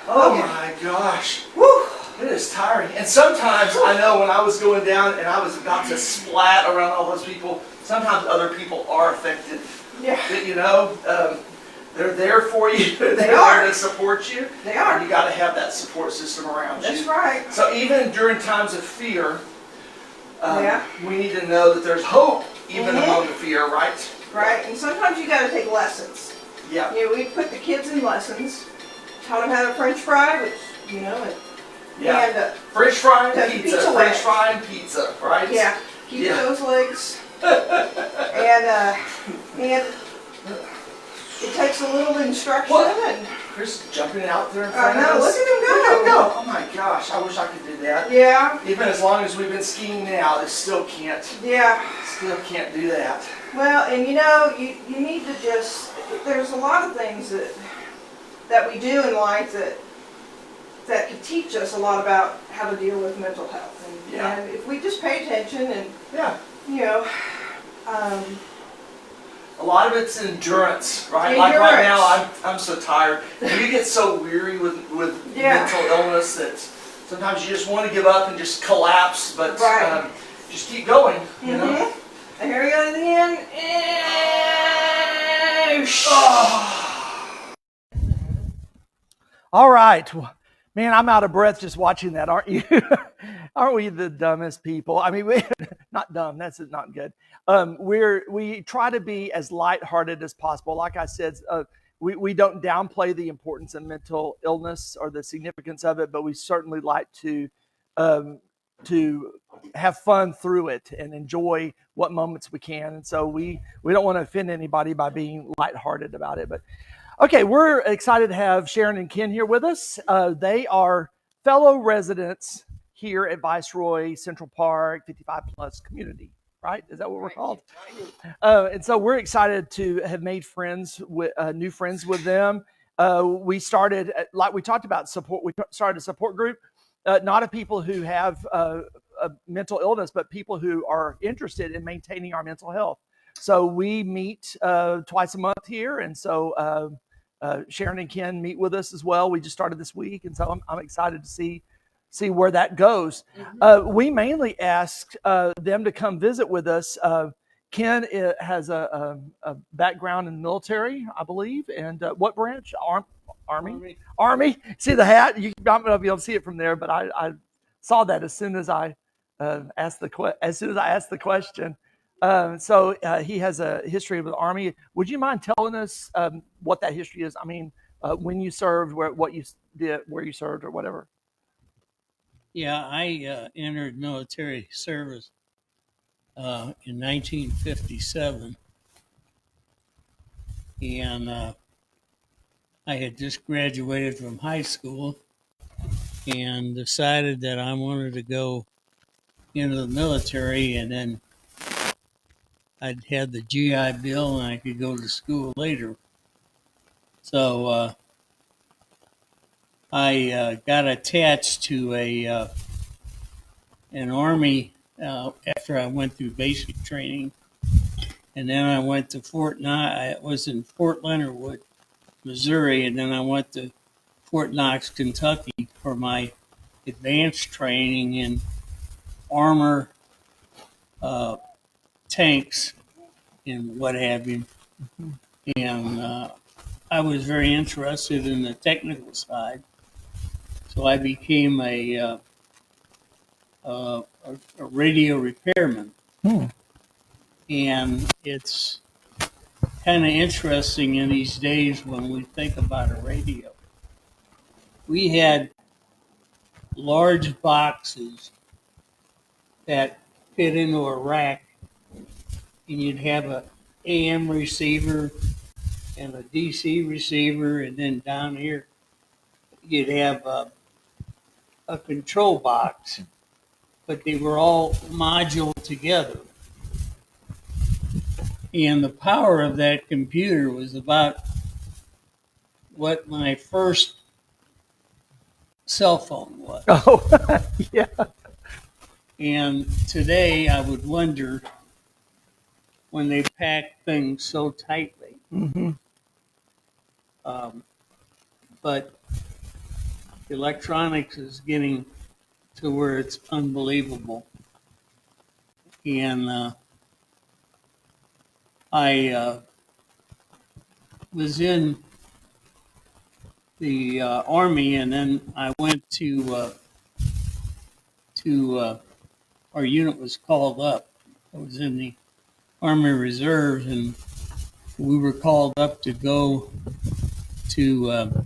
Oh my gosh. Whew. It is tiring. And sometimes I know when I was going down and I was about to splat around all those people, sometimes other people are affected. Yeah, They're there for you. They're are. there to support you. they And are. you got to have that support system around That's you. right. So even during times of fear, Yeah. we need to know that there's hope even Mhm. among the fear, right? Right. And sometimes you got to take lessons. Yeah. We put the kids in lessons, taught them how to French fry, which, Yeah. and French fry and That's pizza. pizza French legs. fry and pizza, right? yeah, keep Yeah. those legs. and it takes a little instruction. What? And Chris jumping out there in I front of know, us. look at him Look at him go. go. Oh my gosh, I wish I could do that. Yeah, Even as long as we've been skiing now, I still can't do that. Well, and you need to just, there's a lot of things that we do in life that can teach us a lot about how to deal with mental health. And, Yeah. and if we just pay attention and, Yeah. A lot of it's endurance, right? Like Endurance. right now, I'm so tired. You get so weary with Yeah. mental illness that sometimes you just want to give up and just collapse, but Right. just keep going, you know? Mhm. And here we go to the end. All right. Well, man, I'm out of breath just watching that, aren't you? Aren't we the dumbest people? I mean, not dumb. That's not good. We try to be as lighthearted as possible. Like I said, we don't downplay the importance of mental illness or the significance of it, but we certainly like um, to have fun through it and enjoy what moments we can. And so we don't want to offend anybody by being lighthearted about it. But okay, we're excited to have Sharon and Ken here with us. They are fellow residents here at Viceroy Central Park 55 plus community, right? Is that what we're called? And so we're excited to have made friends with new friends with them. We started, like we talked about, support. We started a support group, not of people who have a mental illness, but people who are interested in maintaining our mental health. So we meet twice a month here, and so Sharon and Ken meet with us as well. We just started this week, and so I'm excited to see where that goes. We mainly asked them to come visit with us. Ken has a background in the military, I believe, and what branch? Army. See the hat? I'm not going to be able to see it from there, but I saw that as soon as I asked the question. So he has a history of the Army. Would you mind telling us what that history is? I mean, when you served, what you did, where you served, or whatever. Yeah, I entered military service in 1957, and I had just graduated from high school and decided that I wanted to go into the military, and then I'd had the GI Bill and I could go to school later. So I got attached to an Army after I went through basic training, and then I went to I was in Fort Leonard Wood, Missouri, and then I went to Fort Knox, Kentucky for my advanced training in armor, tanks, and what have you. And I was very interested in the technical side, so I became a radio repairman. And it's kind of interesting in these days when we think about a radio. We had large boxes that fit into a rack, and you'd have a AM receiver and a DC receiver, and then down here you'd have a control box, but they were all module together. And the power of that computer was about what my first cell phone was. Oh, yeah. And today I would wonder, when they pack things so tightly. But electronics is getting to where it's unbelievable. And I was in the Army, and then I went to our unit was called up. I was in the Army Reserves, and we were called up to go to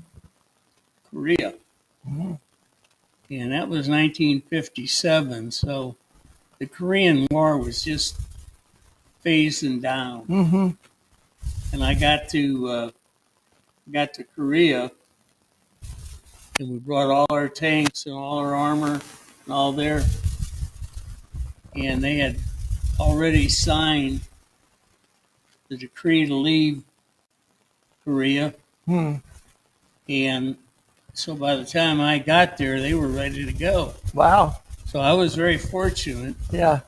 Korea. And that was 1957, so the Korean War was just phasing down. And I got to Korea, and we brought all our tanks and all our armor and all there. And they had already signed the decree to leave Korea. And so by the time I got there, they were ready to go. Wow. So I was very fortunate. Yeah.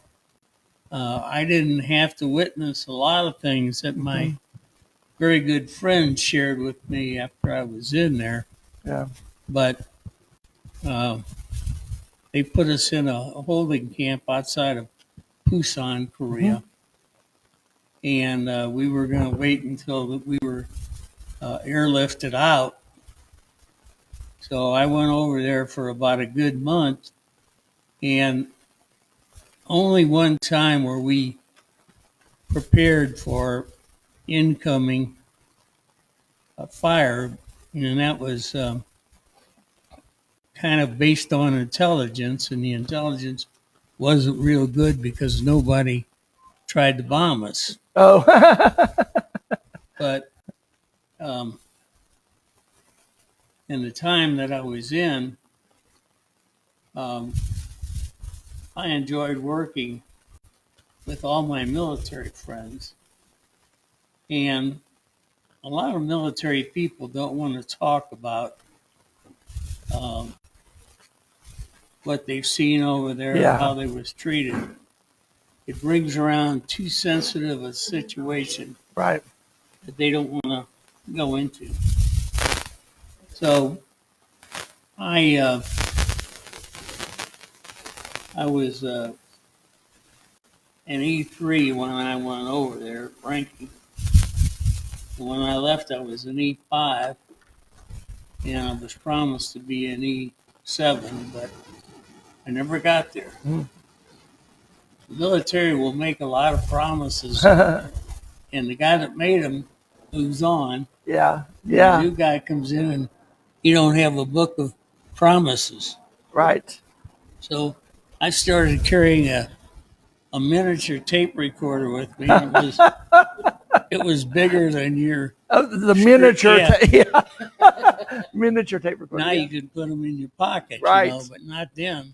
I didn't have to witness a lot of things that my very good friends shared with me after I was in there. Yeah. But they put us in a holding camp outside of Busan, Korea. And we were going to wait until we were airlifted out. So I went over there for about a good month, and only one time were we prepared for incoming fire, and that was kind of based on intelligence, and the intelligence wasn't real good because nobody tried to bomb us. Oh, But in the time that I was in, I enjoyed working with all my military friends. And a lot of military people don't want to talk about what they've seen over there, Yeah. how they was treated. It brings around too sensitive a situation right. that they don't want to go into. So I was an E3 when I went over there, ranking. When I left, I was an E5, and I was promised to be an E7, but I never got there. The military will make a lot of promises, and the guy that made them moves on. Yeah. The Yeah. new guy comes in, and you don't have a book of promises. Right. So I started carrying a miniature tape recorder with me. And it was bigger than your. Oh, the miniature, Yeah. miniature tape recorder. Now yeah. you can put them in your pocket, Right. but not then.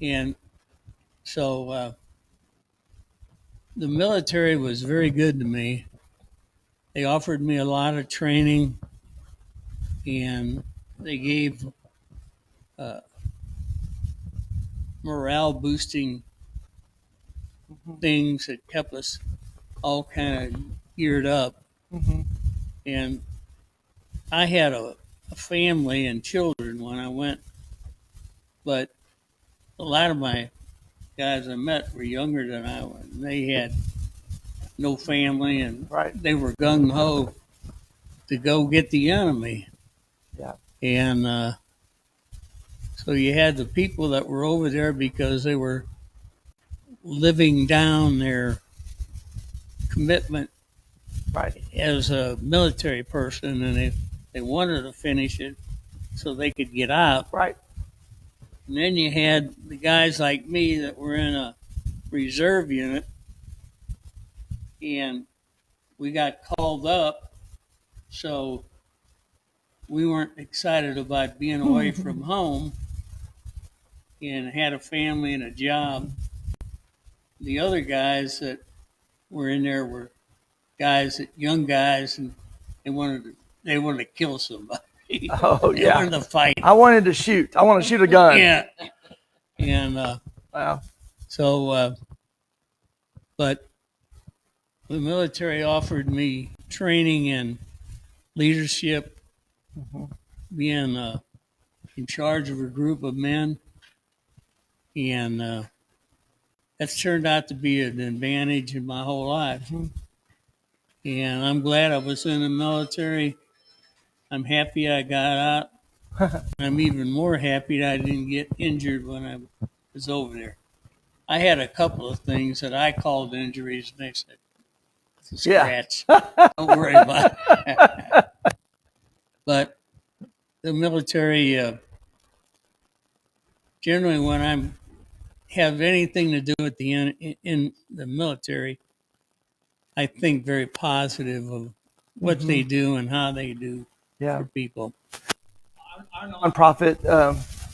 And so the military was very good to me. They offered me a lot of training, and they gave morale boosting things that kept us all kind of geared up. Mhm. And I had a family and children when I went, but a lot of my guys I met were younger than I was. They had no family, and Right. they were gung ho to go get the enemy. Yeah. And so you had the people that were over there because they were living down their commitment Right. as a military person, and they wanted to finish it so they could get out. Right. And then you had the guys like me that were in a reserve unit, and we got called up, so we weren't excited about being away from home and had a family and a job. The other guys that were in there were young guys, and they wanted to kill somebody. Oh, They yeah. wanted to fight. I wanted to shoot. I want to shoot a gun. Yeah. And Wow. so, but the military offered me training and leadership, being in charge of a group of men, and that's turned out to be an advantage in my whole life. And I'm glad I was in the military. I'm happy I got out. I'm even more happy that I didn't get injured when I was over there. I had a couple of things that I called injuries, and they said, "It's a Yeah. scratch. Don't worry about it." But the military, generally, when I have anything to do with in the military, I think very positive of what they do and how they do Yeah. for people. Our nonprofit,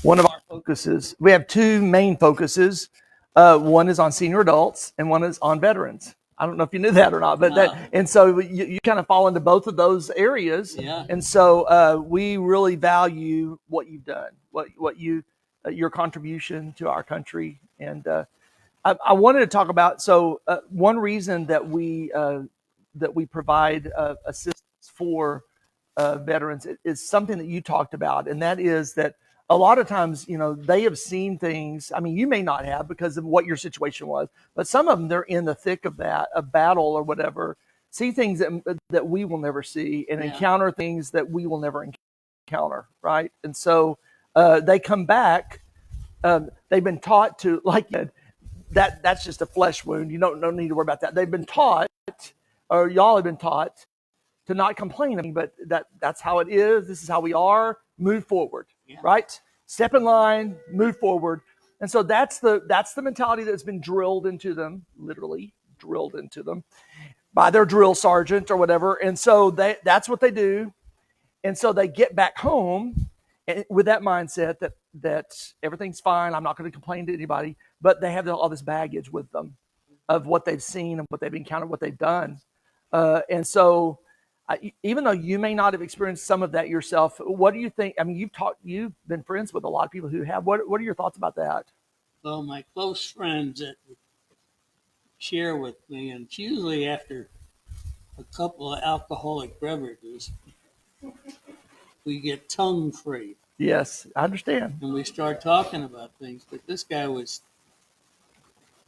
one of our focuses, we have two main focuses. One is on senior adults and one is on veterans. I don't know if you knew that or not, but and so you kind of fall into both of those areas. Yeah. And so we really value what you've done, what you, your contribution to our country. And I wanted to talk about, one reason that we provide assistance for veterans is something that you talked about, and that is that a lot of times, they have seen things. I mean, you may not have because of what your situation was, but some of them, they're in the thick of that, a battle or whatever, see things that we will never see and encounter things that we will never encounter, right? And so they come back. They've been taught to, like, that's just a flesh wound. You don't need to worry about that. They've been taught, or y'all have been taught, to not complain. I mean, but that's how it is. This is how we are. Move forward, Yeah. right? Step in line, move forward. And so that's the mentality that's been drilled into them, literally drilled into them by their drill sergeant or whatever. And so that's what they do. And so they get back home with that mindset that everything's fine. I'm not going to complain to anybody, but they have all this baggage with them of what they've seen and what they've encountered, what they've done. And so even though you may not have experienced some of that yourself, what do you think? I mean, you've been friends with a lot of people who have. What are your thoughts about that? Well, my close friends that share with me, and it's usually after a couple of alcoholic beverages, we get tongue free Yes, I understand. and we start talking about things. But this guy was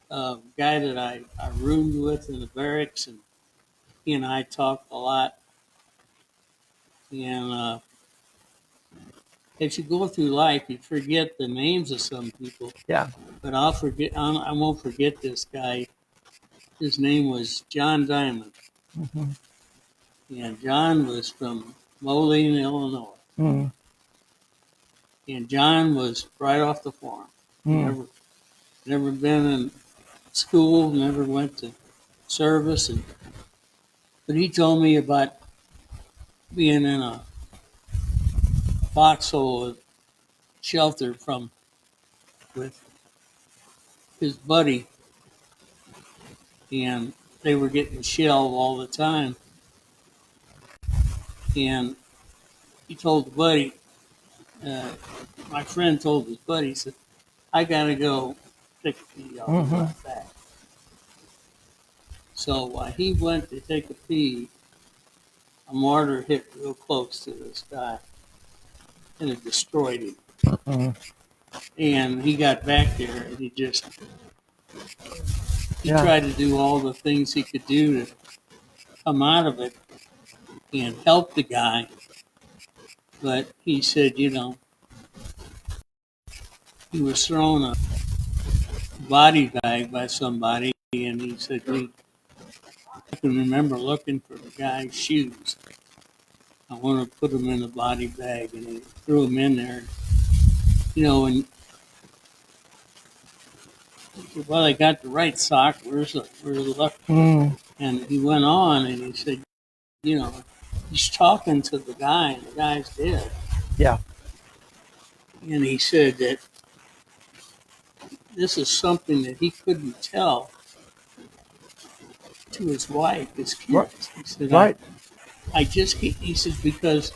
a guy that I roomed with in the barracks, and he and I talked a lot. And as you go through life, you forget the names of some people. Yeah. But I won't forget this guy. His name was John Diamond. And John was from Moline, Illinois. Mm. And John was right off the farm. Never been in school, never went to service. But he told me about being in a foxhole shelter with his buddy, and they were getting shelled all the time. And he told the buddy, my friend told his buddy, he said, I gotta go take a pee, I'll be right back. So while he went to take a pee, a mortar hit real close to this guy, and it destroyed him. And he got back there, and he tried to do all the things he could do to come out of it and help the guy. But he said, he was thrown a body bag by somebody, and he said, I can remember looking for the guy's shoes. I want to put them in the body bag, and he threw them in there. And well, I got the right sock. Where's the left? And he went on, and he said, he's talking to the guy, and the guy's dead. Yeah. And he said that this is something that he couldn't tell to his wife, his kids. Right. He said, Right. he says, because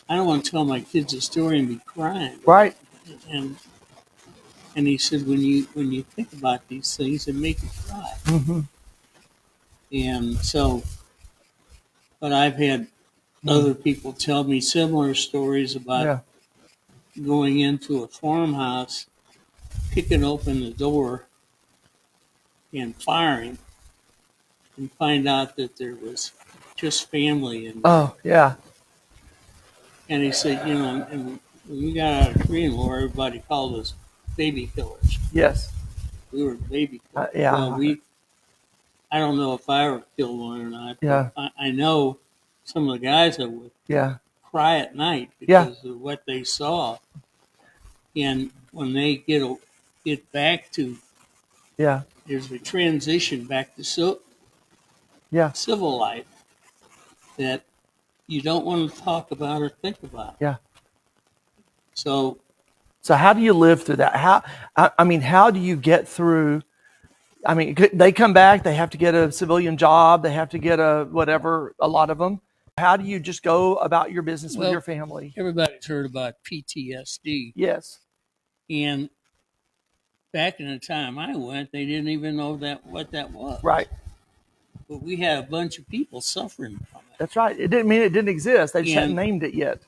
I don't want to tell my kids a story and be crying. Right. And he said, when you think about these things, it makes you cry. And so, but I've had other people tell me similar stories about going into a farmhouse, kicking open the door, and firing, and find out that there was just family. And Oh, yeah. and he said, and when we got out of Korean War, everybody called us baby killers. Yes. We were baby killers. Yeah. Well, I don't know if I ever killed one or not. Yeah. But I know some of the guys that would Yeah. cry at night because of what they saw. And when they get back to, Yeah. there's a transition back to civil life that you don't want to talk about or think about. Yeah. So how do you live through that? How do you get through? I mean, they come back, they have to get a civilian job, they have to get a whatever, a lot of them. How do you just go about your business with your family? Everybody's heard about PTSD. Yes. And back in the time I went, they didn't even know what that was. Right. But we had a bunch of people suffering from it. That's right. It didn't mean it didn't exist. They just hadn't And named it yet.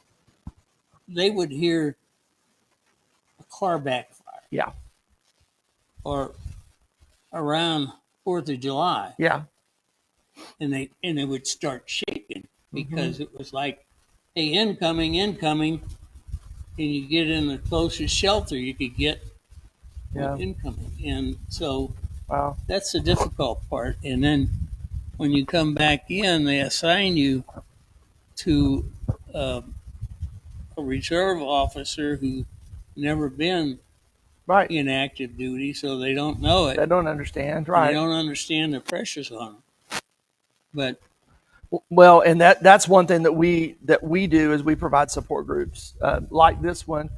They would hear a car backfire. Yeah. Or around 4th of July. Yeah. And they would start shaking because it was like, hey, incoming, and you get in the closest shelter you could get incoming. And so that's the difficult part. And then when you come back in, they assign you to a reserve officer who never been Right. in active duty, so they don't know it. They don't understand. They Right. don't understand the pressures on them. But Well, and that's one thing that we do is we provide support groups like this one.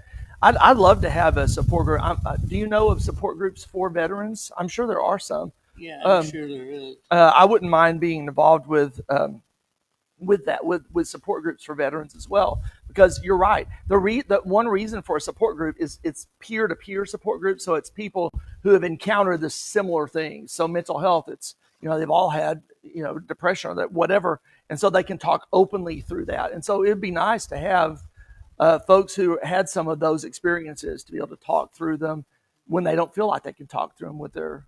I'd love to have a support group. Do you know of support groups for veterans? I'm sure there are some. yeah, I'm Um, sure there is. I wouldn't mind being involved with that with support groups for veterans as well, because you're right. The one reason for a support group is it's peer to peer support group, so it's people who have encountered the similar things. So mental health, it's they've all had depression or that whatever, and so they can talk openly through that. And so it'd be nice to have folks who had some of those experiences to be able to talk through them when they don't feel like they can talk through them with their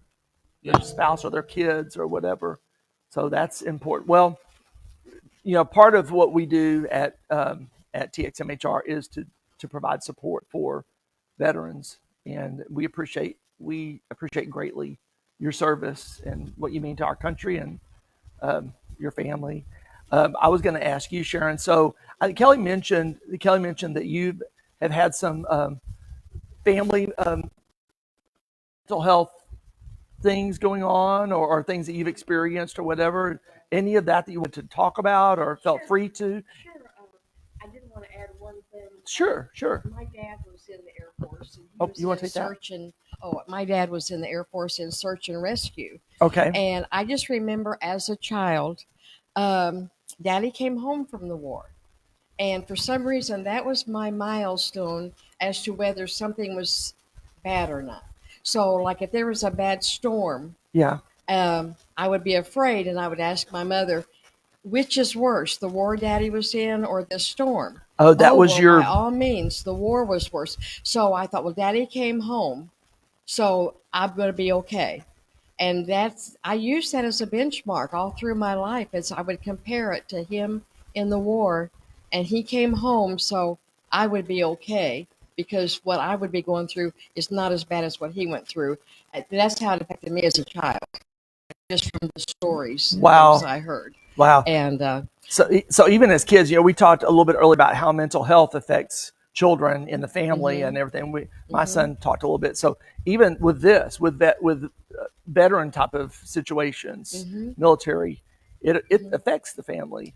spouse or their kids or whatever. So that's important. Well, part of what we do at TXMHR is to provide support for veterans, and we appreciate greatly your service and what you mean to our country and your family. I was going to ask you, Sharon. So Kelly mentioned that you have had some family mental health things going on, or things that you've experienced or whatever. Any of that you want to talk about or felt free to? Sure. I did want to add one thing. Sure. My dad was in the Air Force. And he Oh, was you wanna in take that? search and my dad was in the Air Force in search and rescue. Okay. And I just remember as a child, Daddy came home from the war. And for some reason, that was my milestone as to whether something was bad or not. So, like if there was a bad storm, Yeah. I would be afraid and I would ask my mother, which is worse, the war Daddy was in or the storm? Oh, that was well, your. by all means, the war was worse. So I thought, well, Daddy came home, so I'm going to be okay. And I used that as a benchmark all through my life. As I would compare it to him in the war, and he came home, so I would be okay because what I would be going through is not as bad as what he went through. That's how it affected me as a child, just from the stories Wow. I heard. Wow. And So even as kids, we talked a little bit earlier about how mental health affects children in the family and everything. My son talked a little bit. So even with this, with veteran type of situations, military, it affects the family.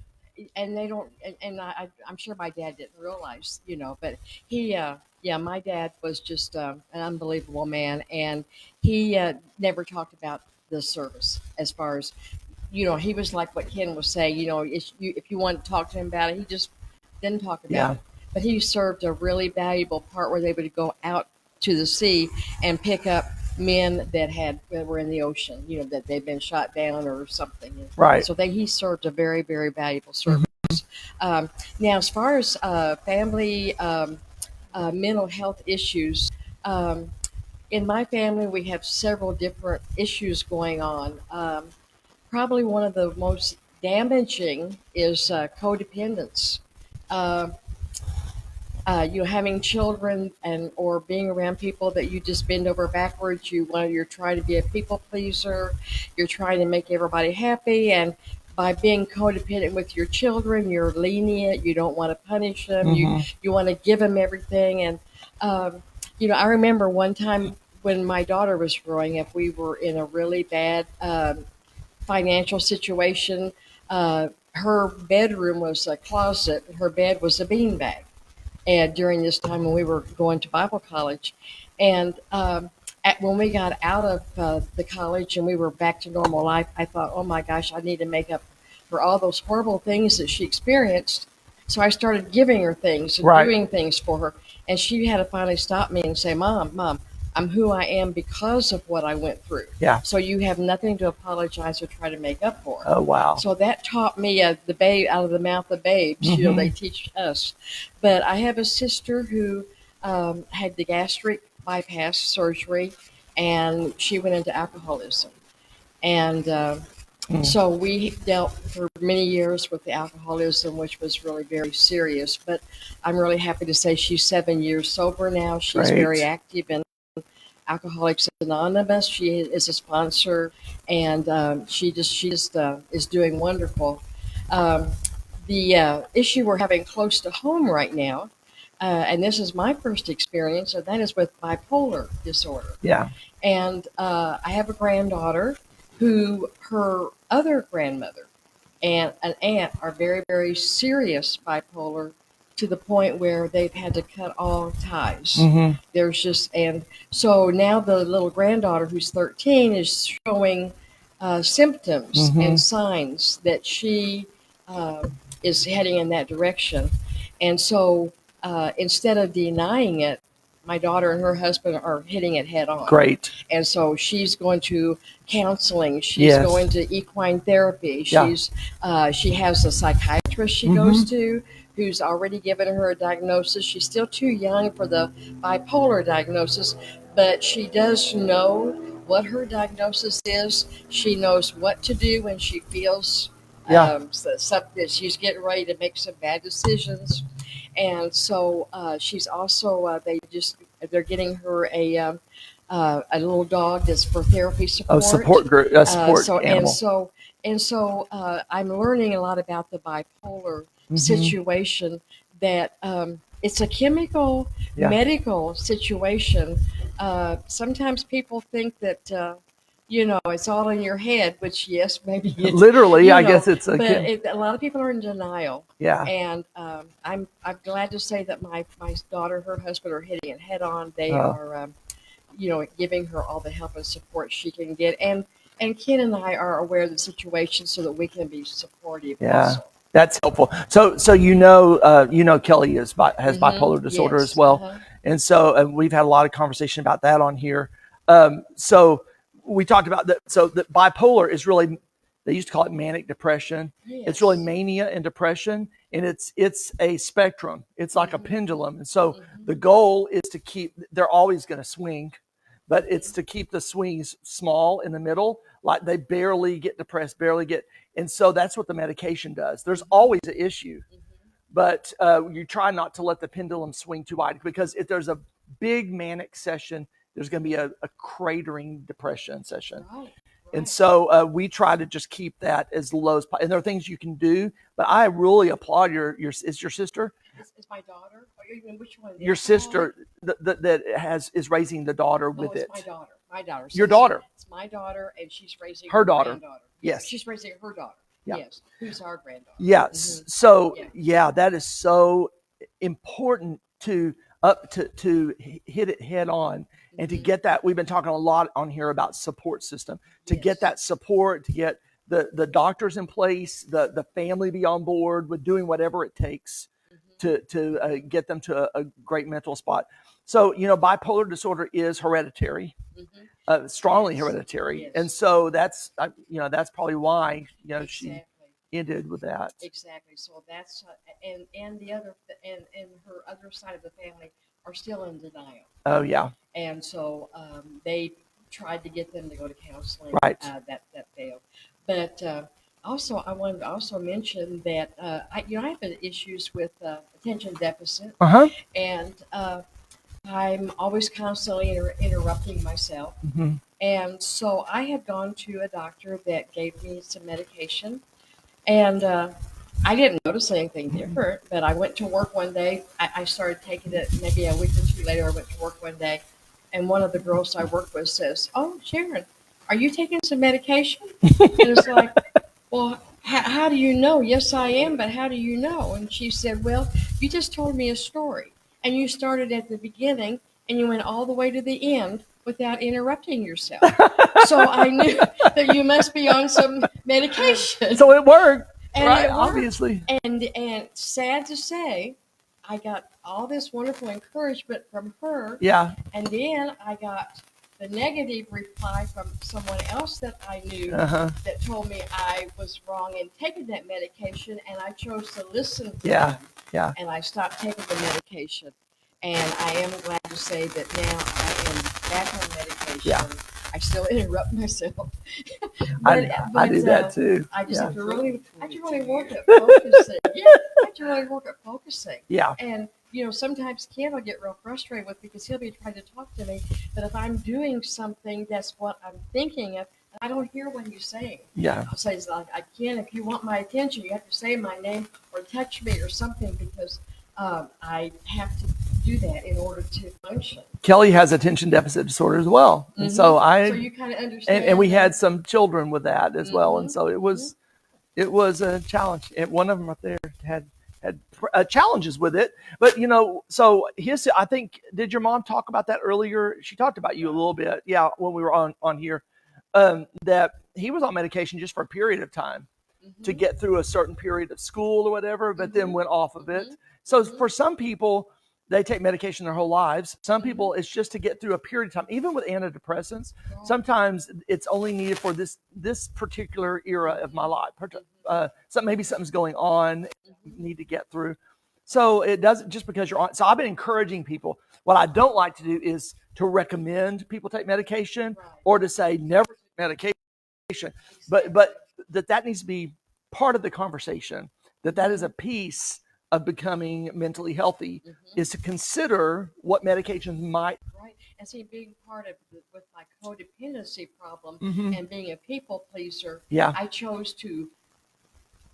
and they don't and I'm sure my dad didn't realize, but he yeah, my dad was just an unbelievable man, and he never talked about the service as far as, he was like what Ken was saying, if you want to talk to him about it, he just didn't talk about Yeah. it. But he served a really valuable part where they would go out to the sea and pick up men that were in the ocean, that they'd been shot down or something. Right. So he served a very, very valuable service. Now, as far as family mental health issues, in my family, we have several different issues going on. Probably one of the most damaging is codependence. Uh, having children or being around people that you just bend over backwards. You're trying to be a people pleaser. You're trying to make everybody happy, and by being codependent with your children, you're lenient. You don't want to punish them. You want to give them everything. And I remember one time when my daughter was growing up, we were in a really bad financial situation. Her bedroom was a closet. Her bed was a beanbag. And during this time when we were going to Bible college, and when we got out of the college and we were back to normal life, I thought, oh my gosh, I need to make up for all those horrible things that she experienced. So I started giving her things and Right. doing things for her, and she had to finally stop me and say, Mom, I'm who I am because of what I went through. Yeah. So you have nothing to apologize or try to make up for. Oh, wow. So that taught me the babe out of the mouth of babes. They teach us. But I have a sister who had the gastric bypass surgery, and she went into alcoholism. And so we dealt for many years with the alcoholism, which was really very serious. But I'm really happy to say she's 7 years sober now. She's Great. very active in Alcoholics Anonymous. She is a sponsor, and she just is doing wonderful. the issue we're having close to home right now, and this is my first experience, and that is with bipolar disorder. Yeah. And I have a granddaughter who her other grandmother and an aunt are very, very serious bipolar to the point where they've had to cut all ties. Mm-hmm. There's just, and so now the little granddaughter who's 13 is showing symptoms Mhm. and signs that she is heading in that direction. And so instead of denying it, my daughter and her husband are hitting it head on. Great. And so she's going to counseling. She's Yes. going to equine therapy. Yeah. She has a psychiatrist she goes to who's already given her a diagnosis. She's still too young for the bipolar diagnosis, but she does know what her diagnosis is. She knows what to do when she feels something that she's getting ready to make some bad decisions. And so she's also they're getting her a little dog that's for therapy support. Oh, support group, support animal. And so I'm learning a lot about the bipolar Mhm. situation. That it's a chemical Yeah. medical situation. Sometimes people think that. It's all in your head, which yes, maybe it's Literally, I guess it's a a lot of people are in denial. Yeah. And I'm glad to say that my daughter, her husband are hitting it head on. They are, giving her all the help and support she can get. And Ken and I are aware of the situation so that we can be supportive. Yeah. Also. That's helpful. So Kelly has bipolar disorder Yes. as well, Uh-huh. and so we've had a lot of conversation about that on here. So we talked about that. So the bipolar is really, they used to call it manic depression. Yes. It's really mania and depression, and it's a spectrum. It's like a pendulum, and so the goal is to keep. They're always going to swing, but it's to keep the swings small in the middle, like they barely get depressed, and so that's what the medication does. There's always an issue, but you try not to let the pendulum swing too wide, because if there's a big manic session, there's going to be a cratering depression session. Right. And so we try to just keep that as low as possible. And there are things you can do, but I really applaud is your sister? It's my daughter. Which one? Your sister that is raising the daughter with it's it. my daughter. My daughter. Your daughter. It's my daughter, and she's raising Her daughter. granddaughter. Yes. She's raising her daughter. Yeah. Yes. Who's our granddaughter? Yes. Mhm. So Yeah. that is so important to hit it head on, and to get that. We've been talking a lot on here about support system, to get that support, to get the doctors in place, the family be on board with doing whatever it takes to get them to a great mental spot. So bipolar disorder is hereditary, strongly hereditary, Yes. and so that's probably why she Exactly. ended with that. Exactly. So that's and the other and her other side of the family are still in denial. Oh yeah. And so they tried to get them to go to counseling. Right. That failed. But also, I wanted to also mention that I have issues with attention deficit, and I'm always constantly interrupting myself. Mm-hmm. And so I had gone to a doctor that gave me some medication, and I didn't notice anything different. But I went to work one day. I started taking it maybe a week or two later. I went to work one day, and one of the girls I worked with says, "Oh, Sharon, are you taking some medication?" And it's like, well, how do you know? Yes, I am, but how do you know? And she said, well, you just told me a story, and you started at the beginning, and you went all the way to the end without interrupting yourself. So I knew that you must be on some medication. So it worked, And right? it worked. Obviously. And sad to say, I got all this wonderful encouragement from her. Yeah. And then I got the negative reply from someone else that I knew that told me I was wrong in taking that medication, and I chose to listen to them. Yeah. And I stopped taking the medication. And I am glad to say that now I am back on medication. Yeah. I still interrupt myself. I do that too. I just Yeah. have to really work at focusing. I have to really work at focusing. Yeah. And sometimes Ken will get real frustrated with me because he'll be trying to talk to me, but if I'm doing something that's what I'm thinking of, I don't hear what he's saying. Yeah. So he's like, I can't, if you want my attention, you have to say my name or touch me or something because I have to do that in order to function. Kelly has attention deficit disorder as well. And so So you kind of understand. and we that. had some children with that as well. And so it was a challenge. And one of them up there had challenges with it, but so I think, did your mom talk about that earlier? She talked about you a little bit. Yeah. When we were on here, that he was on medication just for a period of time to get through a certain period of school or whatever, but then went off of it. So for some people, they take medication their whole lives. Some people, it's just to get through a period of time. Even with antidepressants, sometimes it's only needed for this particular era of my life. Maybe something's going on, you need to get through. So it doesn't just because you're on. So I've been encouraging people. What I don't like to do is to recommend people take medication or to say never take medication. But that needs to be part of the conversation. That is a piece of becoming mentally healthy, is to consider what medications might. Right. And see, being part of with my codependency problem and being a people pleaser, I chose to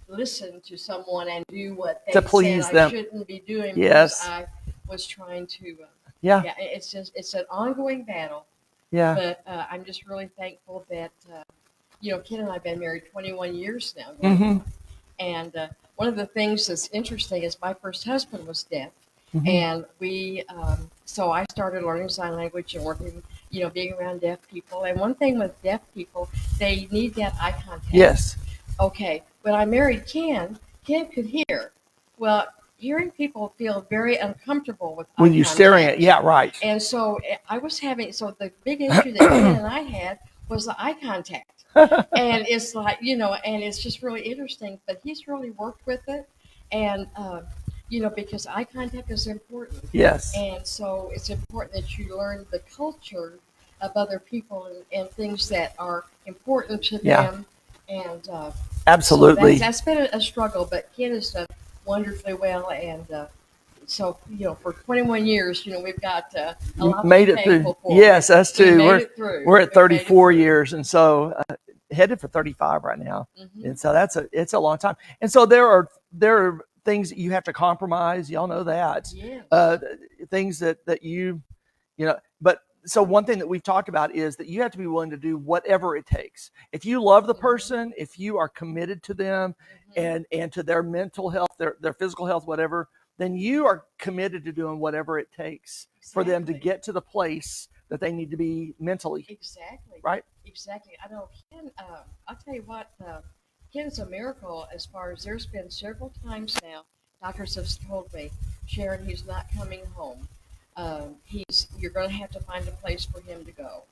listen to someone and do what they To please said them. I shouldn't be doing Yes. because I was trying to. It's an ongoing battle. Yeah. But I'm just really thankful that Ken and I have been married 21 years now. And one of the things that's interesting is my first husband was deaf. And so I started learning sign language and working, being around deaf people. And one thing with deaf people, they need that eye contact. Yes. Okay. When I married Ken could hear. Well, hearing people feel very uncomfortable with When eye you're contact. staring at, yeah, right. And so I was the big issue that Ken and I had was the eye contact. And it's like, and it's just really interesting, but he's really worked with it. And, because eye contact is important. Yes. And so it's important that you learn the culture of other people and things that are important to them. And absolutely. So that's been a struggle, but Ken has done wonderfully well. And so, for 21 years, we've got a lot made to it be through. thankful for. Yes, us too. We're at We 34 made it years, and so headed for 35 right now. And so it's a long time. And so there are things that you have to compromise. Y'all know that. Yes. Things that you but so one thing that we've talked about is that you have to be willing to do whatever it takes. If you love the person, if you are committed to them and to their mental health, their physical health, whatever, then you are committed to doing whatever it takes for them to get to the place that they need to be mentally. Exactly. Right? Exactly. I know Ken, I'll tell you what, Ken's a miracle as far as there's been several times now, doctors have told me, Sharon, he's not coming home. You're going to have to find a place for him to go.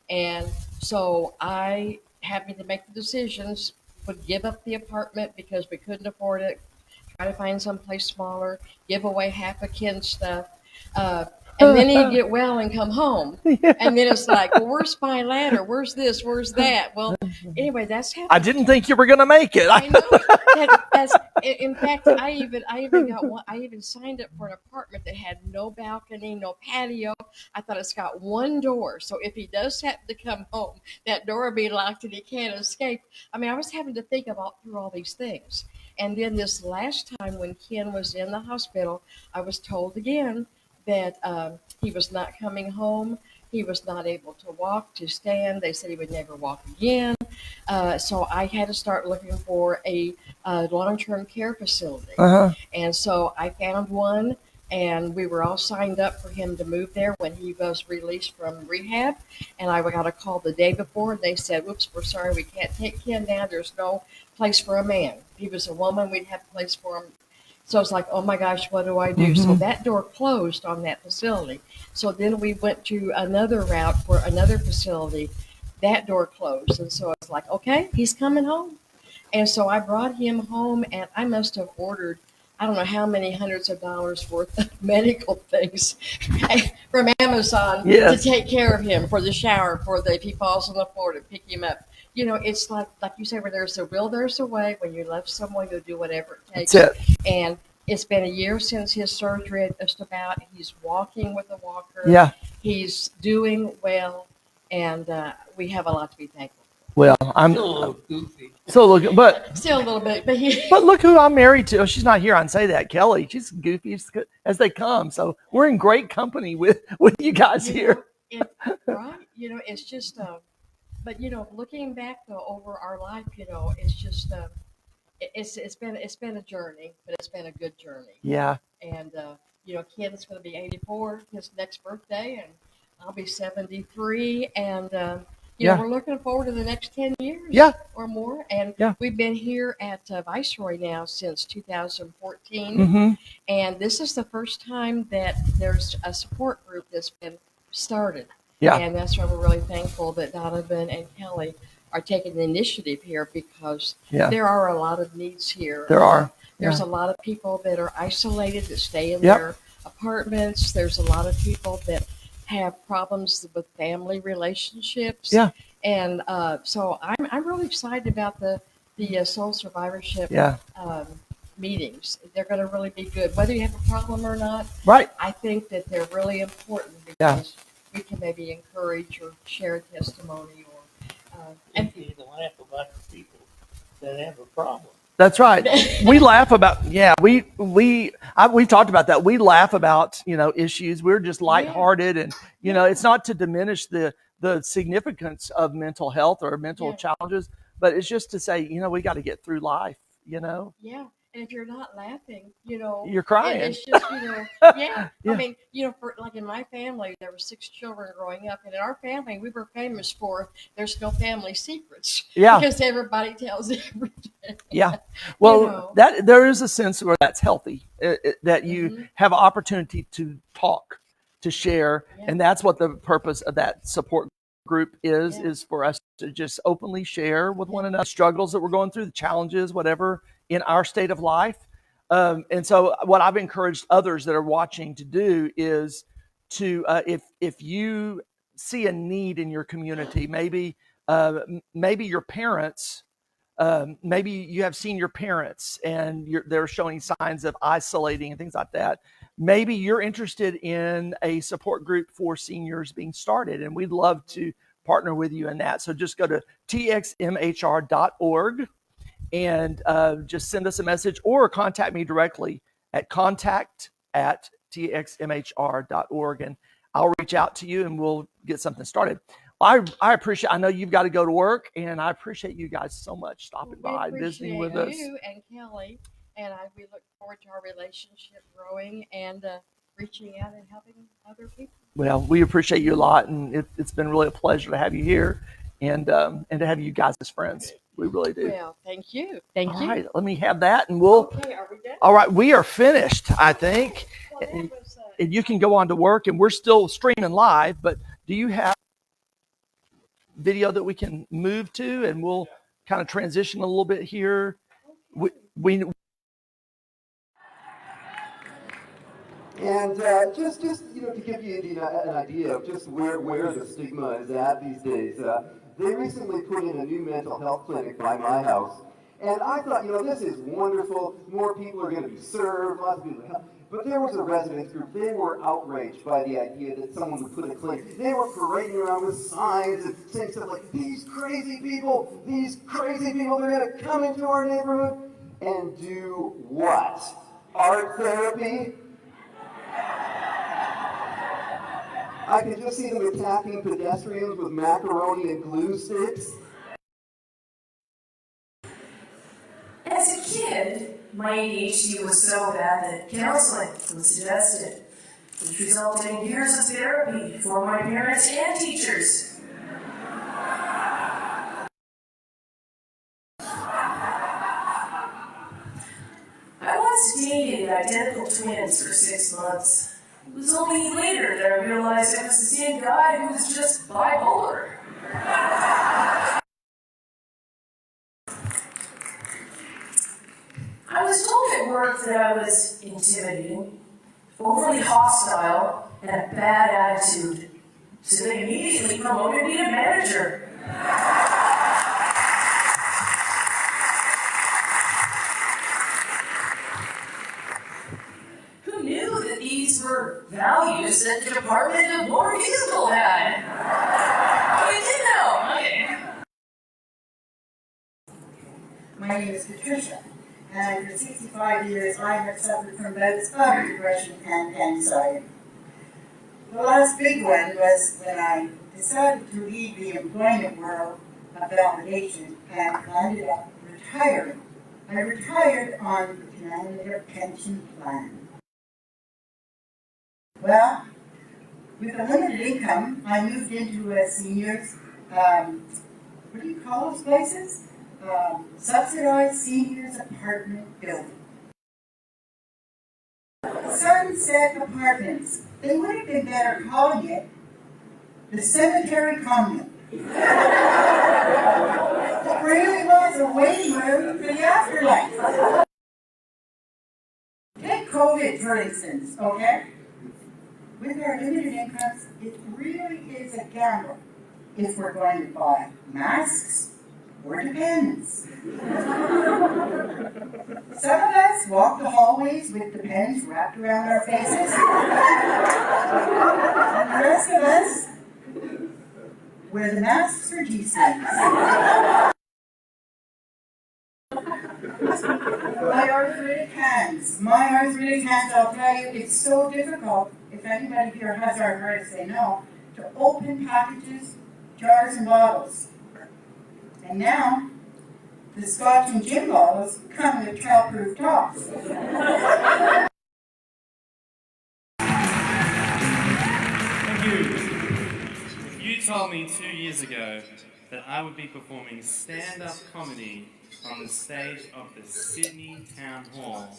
And so I having to make the decisions, would give up the apartment because we couldn't afford it, try to find someplace smaller, give away half of Ken's stuff. And then he'd get well and come home. And then it's like, well, where's my ladder? Where's this? Where's that? Well, anyway, that's happened. I didn't think you were going to make it. I know. In fact, I even signed up for an apartment that had no balcony, no patio. I thought it's got one door. So if he does happen to come home, that door will be locked and he can't escape. I mean, I was having to think through all these things. And then this last time when Ken was in the hospital, I was told again that he was not coming home. He was not able to walk, to stand. They said he would never walk again. So I had to start looking for a long-term care facility. And so I found one, and we were all signed up for him to move there when he was released from rehab. And I got a call the day before, and they said, whoops, we're sorry, we can't take Ken now. There's no place for a man. If he was a woman, we'd have a place for him. So it's like, oh my gosh, what do I do? So that door closed on that facility. So then we went to another route for another facility. That door closed. And so it's like, okay, he's coming home. And so I brought him home, and I must have ordered, I don't know how many hundreds of dollars worth of medical things from Amazon to take care of him, for the shower, if he falls on the floor, to pick him up. It's like you say, where there's a will, there's a way. When you love someone, you'll do whatever it takes. That's it. And it's been a year since his surgery, just about. He's walking with a walker. Yeah. He's doing well, and we have a lot to be thankful for. Well, I'm Still a little goofy. so looking, but Still a little bit, but but look who I'm married to. Oh, she's not here. I can say that, Kelly. She's goofy as they come. So we're in great company with you guys you here. know, right? It's just, but looking back though over our life, it's just, it's been a journey, but it's been a good journey. Yeah, And Ken is going to be 84 his next birthday, and I'll be 73, and Yeah. we're looking forward to the next 10 years. Yeah. Or more. And Yeah. we've been here at Viceroy now since 2014, mm-hmm. and this is the first time that there's a support group that's been started. Yeah. And that's why we're really thankful that Donovan and Kelly are taking the initiative here, because Yeah. there are a lot of needs here. There are. There's a lot of people that are isolated, that stay in Yep. their apartments. There's a lot of people that have problems with family relationships. Yeah. And so I'm really excited about the soul survivorship Yeah. meetings. They're going to really be good, whether you have a problem or not. Right. I think that they're really important Yeah. because we can maybe encourage or share testimony, or And you can laugh about the people that have a problem. That's right. We laugh about we talked about that. We laugh about issues. We're just lighthearted, and it's not to diminish the significance of mental health or mental challenges, but it's just to say we got to get through life. Yeah. And if you're not laughing, You're crying. It's just, yeah. Yeah. I mean, for like in my family, there were 6 children growing up, and in our family, we were famous for there's no family secrets. Yeah. Because everybody tells everything. Yeah. Well, know. that there is a sense where that's healthy, that you have an opportunity to talk, to share, and that's what the purpose of that support group is for us to just openly share with one another struggles that we're going through, the challenges, whatever in our state of life. And so what I've encouraged others that are watching to do is to, if you see a need in your community, maybe your parents, maybe you have seen your parents and they're showing signs of isolating and things like that. Maybe you're interested in a support group for seniors being started, and we'd love to partner with you in that. So just go to txmhr.org and just send us a message, or contact me directly at contact@txmhr.org, and I'll reach out to you and we'll get something started. I appreciate, I know you've got to go to work, and I appreciate you guys so much stopping by, visiting with us. You and Kelly, and we look forward to our relationship growing and reaching out and helping other people. Well, we appreciate you a lot, and it's been really a pleasure to have you here, and to have you guys as friends. We really do. Well, thank you. Thank you. All right, let me have that, and we'll. Okay, are we done? All right, we are finished, I think. Well, that was, And you can go on to work, and we're still streaming live, but do you have video that we can move to, and we'll kind of transition a little bit here? We And just to give you an idea of just where the stigma is at these days, they recently put in a new mental health clinic by my house, and I thought, this is wonderful. More people are going to be served, lots of people to help. But there was a residents group. They were outraged by the idea that someone would put a clinic. They were parading around with signs and saying stuff like, these crazy people, they're going to come into our neighborhood and do what? Art therapy? I can just see them attacking pedestrians with macaroni and glue sticks. As a kid, my ADHD was so bad that counseling was suggested, which resulted in years of therapy for my parents and teachers. I once dated identical twins for 6 months. It was only later that I realized I was the same guy who was just bipolar. I was told at work that I was intimidating, overly hostile, and a bad attitude, so they immediately promoted me to manager. Who knew that these were values that the Department of Motor Vehicle had? My name is Patricia, and for 65 years I have suffered from bouts of depression and anxiety. The last big one was when I decided to leave the employment world of validation and ended up retiring. I retired on the Canada Pension Plan. Well, with a limited income, I moved into a seniors, what do you call those places? Subsidized seniors apartment building. Sunset Apartments. They would have been better calling it the cemetery commune. It really was a waiting room for the afterlife. Take COVID, for instance, okay? With our limited incomes, it really is a gamble if we're going to buy masks or Depends. Some of us walk the hallways with Depends wrapped around our faces. And the rest of us wear the masks for G-strings. My arthritic hands, I'll tell you, it's so difficult, if anybody here has arthritis, they know, to open packages, jars, and bottles. And now, the Scotch and gin bottles come with child-proof tops. Thank you. You told me 2 years ago that I would be performing stand-up comedy on the stage of the Sydney Town Hall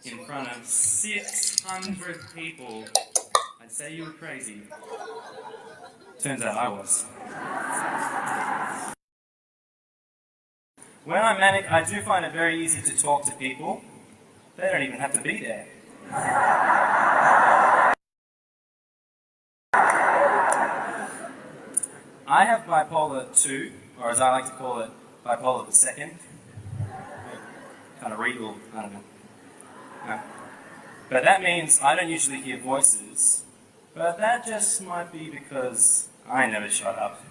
in front of 600 people. I'd say you were crazy. Turns out I was. When I'm manic, I do find it very easy to talk to people. They don't even have to be there. I have bipolar 2, or as I like to call it, bipolar the second. Kind of regal, I don't know. No. But that means I don't usually hear voices, but that just might be because I never shut up.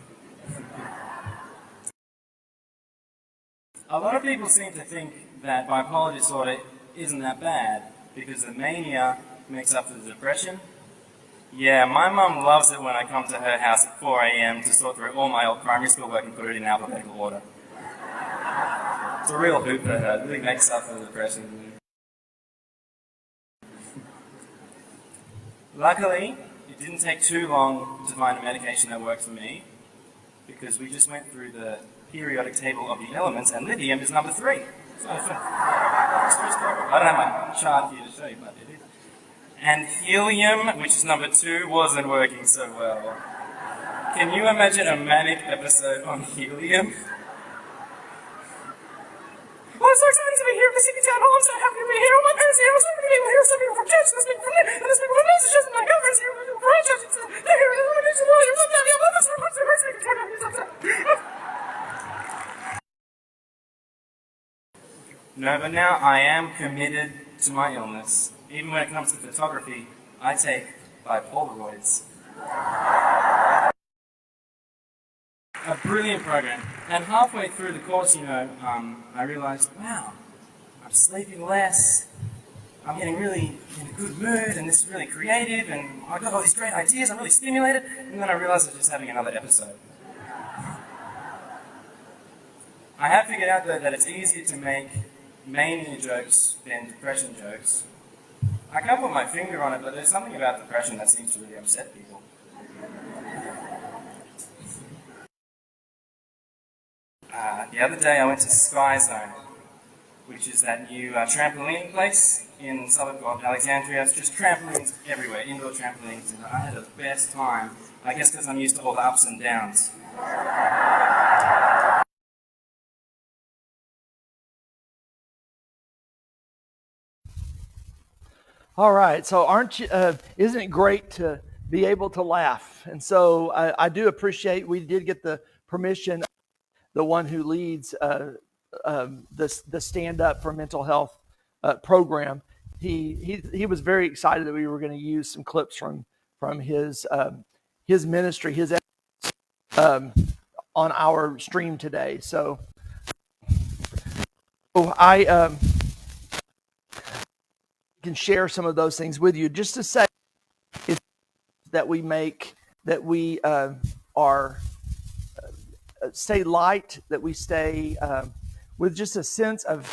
A lot of people seem to think that bipolar disorder isn't that bad because the mania makes up for the depression. Yeah, my mum loves it when I come to her house at 4 a.m. to sort through all my old primary school work and put it in alphabetical order. It's a real hoop for her. It really makes up for the depression. Luckily, it didn't take too long to find a medication that worked for me because we just went through the periodic table of the elements and lithium is number 3. So, I don't have my chart here to show you, but it is. And helium, which is number 2, wasn't working so well. Can you imagine a manic episode on helium? Oh, I'm so excited to be here at the Sydney Town Hall. I'm so happy to be here. All my parents are here. I'm so happy to be here. Some people from church, some people from there, and there's people from messages, and my governors here, and from church, and they're here, and there's people here, and they're here, No, but now I am committed to my illness. Even when it comes to photography, I take Polaroids. A brilliant program. And halfway through the course, I realized, wow, I'm sleeping less. I'm getting really in a good mood, and this is really creative, and I've got all these great ideas. I'm really stimulated. And then I realized I was just having another episode. I have figured out that it's easier to make mania jokes than depression jokes. I can't put my finger on it, but there's something about depression that seems to really upset people. The other day I went to Sky Zone, which is that new trampoline place in the suburb of Alexandria. It's just trampolines everywhere, indoor trampolines, and I had the best time. I guess because I'm used to all the ups and downs. All right, so aren't you? Isn't it great to be able to laugh? And so I do appreciate. We did get the permission. The one who leads the Stand Up for Mental Health program. He was very excited that we were going to use some clips from his ministry, his on our stream today. So I can share some of those things with you, just to say that we make, that we are stay light, that we stay with just a sense of.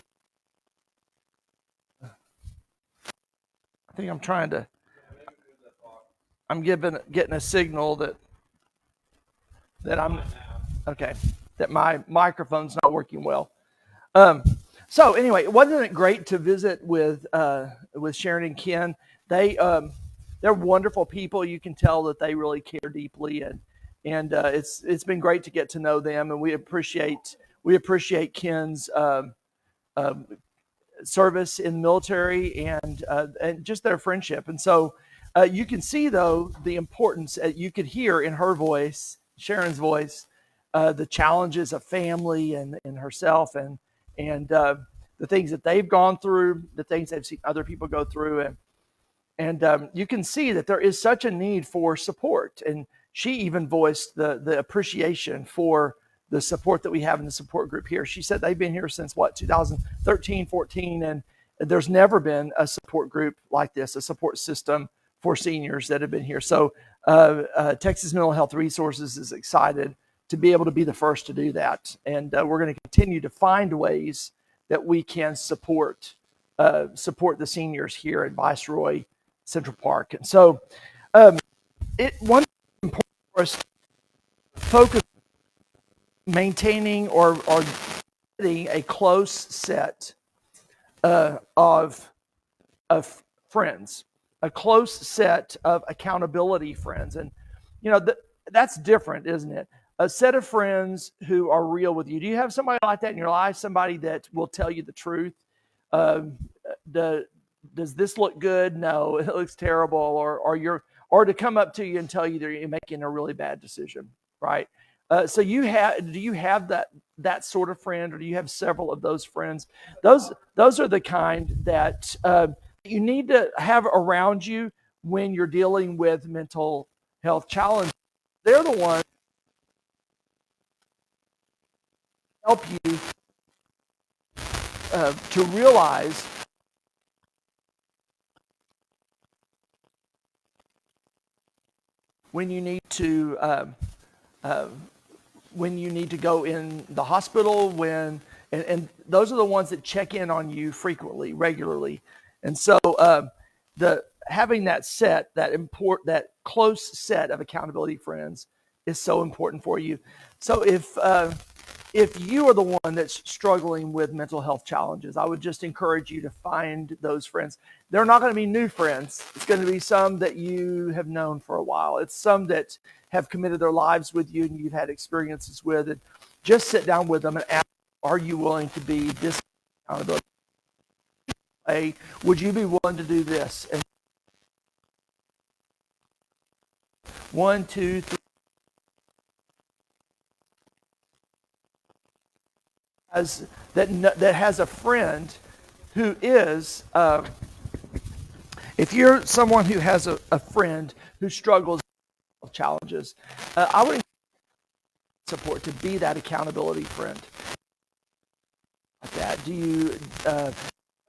I think I'm getting a signal that I'm okay, that my microphone's not working well. So anyway, wasn't it great to visit with Sharon and Ken? They're wonderful people. You can tell that they really care deeply, and it's been great to get to know them, and we appreciate Ken's service in the military and just their friendship. And so you can see, though, the importance. You could hear in her voice, Sharon's voice, the challenges of family and herself, and the things that they've gone through, the things they've seen other people go through, and you can see that there is such a need for support. And she even voiced the appreciation for the support that we have in the support group here. She said they've been here since 2013, 14, and there's never been a support group like this, a support system for seniors that have been here. So Texas Mental Health Resources is excited to be able to be the first to do that. And we're going to continue to find ways that we can support the seniors here at Viceroy Central Park. And so one important for us to focus maintaining or getting a close set of friends, a close set of accountability friends. And that's different, isn't it? A set of friends who are real with you. Do you have somebody like that in your life? Somebody that will tell you the truth? Does this look good? No, it looks terrible. Or to come up to you and tell you that you're making a really bad decision, right? So do you have that sort of friend, or do you have several of those friends? Those are the kind that you need to have around you when you're dealing with mental health challenges. They're the ones help you to realize when you need to go in the hospital, and those are the ones that check in on you frequently, regularly. And so having that close set of accountability friends is so important for you. So if you are the one that's struggling with mental health challenges, I would just encourage you to find those friends. They're not going to be new friends. It's going to be some that you have known for a while. It's some that have committed their lives with you and you've had experiences with. And just sit down with them and ask, are you willing to be this accountability? Would you be willing to do this? And 1, 2, 3. That has a friend who is, if you're someone who has a friend who struggles with challenges, I would support to be that accountability friend. Like that.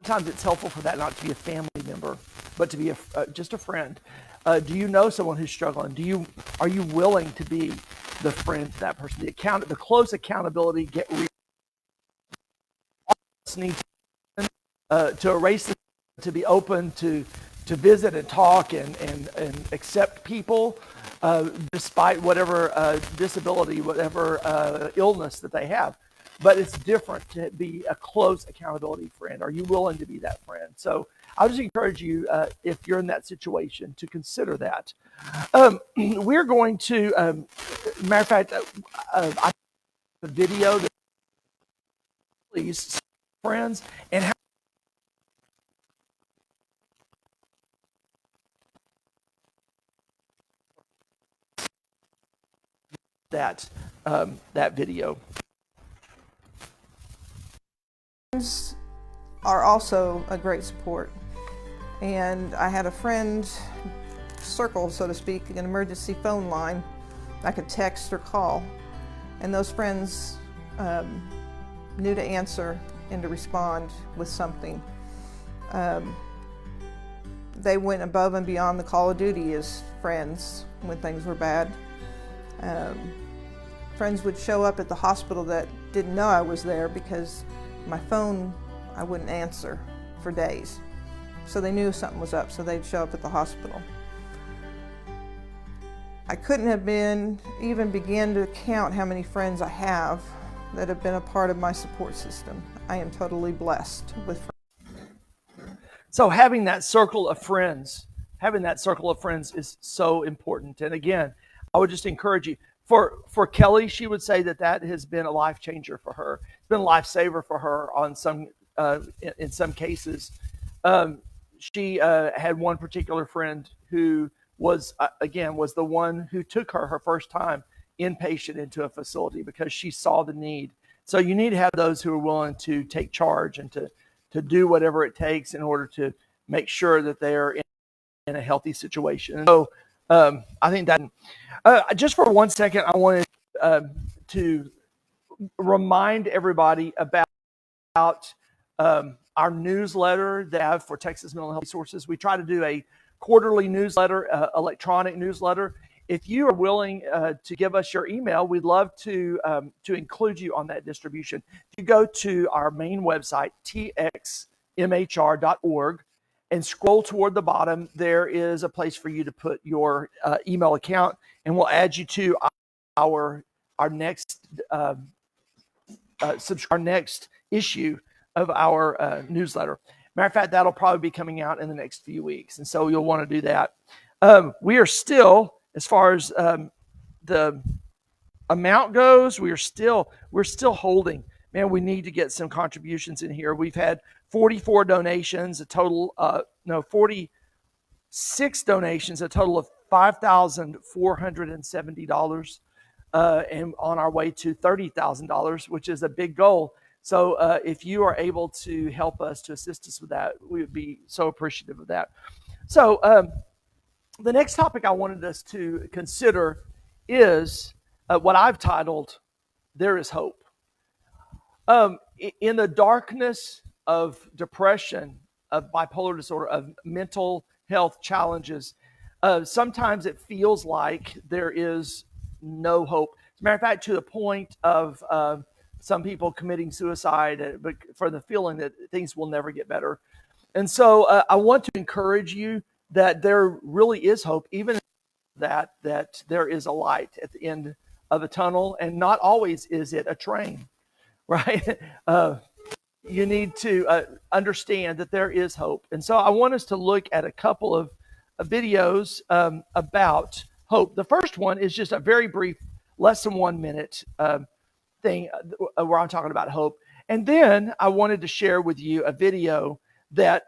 Sometimes it's helpful for that not to be a family member, but to be just a friend. Do you know someone who's struggling? Are you willing to be the friend to that person? The close accountability, get real. Need to erase the, to be open to visit and talk and accept people despite whatever disability, whatever illness that they have. But it's different to be a close accountability friend. Are you willing to be that friend? So I'll just encourage you, if you're in that situation, to consider that. We're going to, matter of fact, I have a video that please friends and how that video. Friends are also a great support, and I had a friend circle, so to speak, an emergency phone line I could text or call, and those friends knew to answer and to respond with something. They went above and beyond the call of duty as friends when things were bad. Friends would show up at the hospital that didn't know I was there because my phone I wouldn't answer for days. So they knew something was up, so they'd show up at the hospital. I couldn't have even begin to count how many friends I have that have been a part of my support system. I am totally blessed with friends. So having that circle of friends is so important. And again, I would just encourage you. For Kelly, she would say that has been a life changer for her. It's been a lifesaver for her on in some cases. She had one particular friend who was the one who took her first time inpatient into a facility because she saw the need. So you need to have those who are willing to take charge and to do whatever it takes in order to make sure that they are in a healthy situation. So I think that just for 1 second, I wanted to remind everybody about our newsletter that I have for Texas Mental Health Resources. We try to do a quarterly newsletter, electronic newsletter. If you are willing to give us your email, we'd love to include you on that distribution. If you go to our main website, txmhr.org, and scroll toward the bottom, there is a place for you to put your email account, and we'll add you to our next our next issue of our newsletter. Matter of fact, that'll probably be coming out in the next few weeks, and so you'll want to do that. We are still, as far as the amount goes, we're still holding. Man, we need to get some contributions in here. We've had 44 donations, 46 donations, a total of $5,470, and on our way to $30,000, which is a big goal. So if you are able to help us, to assist us with that, we would be so appreciative of that. So the next topic I wanted us to consider is what I've titled, There is Hope. In the darkness of depression, of bipolar disorder, of mental health challenges, sometimes it feels like there is no hope. As a matter of fact, to the point of some people committing suicide, but for the feeling that things will never get better. And so I want to encourage you that there really is hope, even that there is a light at the end of a tunnel, and not always is it a train. Right? You need to understand that there is hope. And so I want us to look at a couple of videos about hope. The first one is just a very brief, less than 1 minute thing where I'm talking about hope. And then I wanted to share with you a video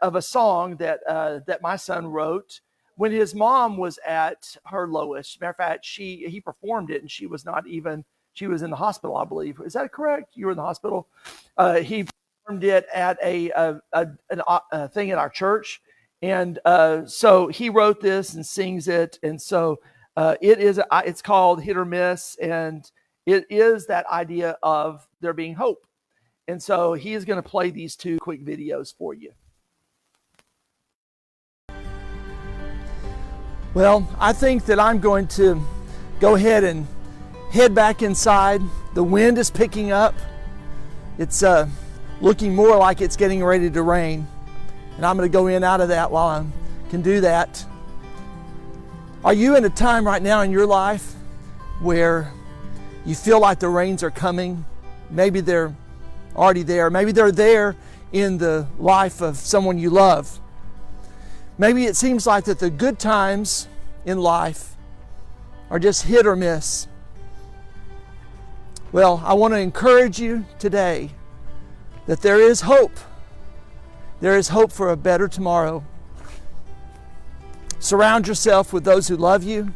of a song that my son wrote when his mom was at her lowest. Matter of fact, he performed it, and she was in the hospital, I believe. Is that correct? You were in the hospital. He performed it at a thing at our church, and so he wrote this and sings it. And so it's called Hit or Miss, and it is that idea of there being hope. And so he is going to play these two quick videos for you. Well, I think that I'm going to go ahead and head back inside. The wind is picking up. It's looking more like it's getting ready to rain. And I'm going to go in and out of that while I can do that. Are you in a time right now in your life where you feel like the rains are coming? Maybe they're already there. Maybe they're there in the life of someone you love. Maybe it seems like that the good times in life are just hit or miss. Well, I want to encourage you today that there is hope. There is hope for a better tomorrow. Surround yourself with those who love you.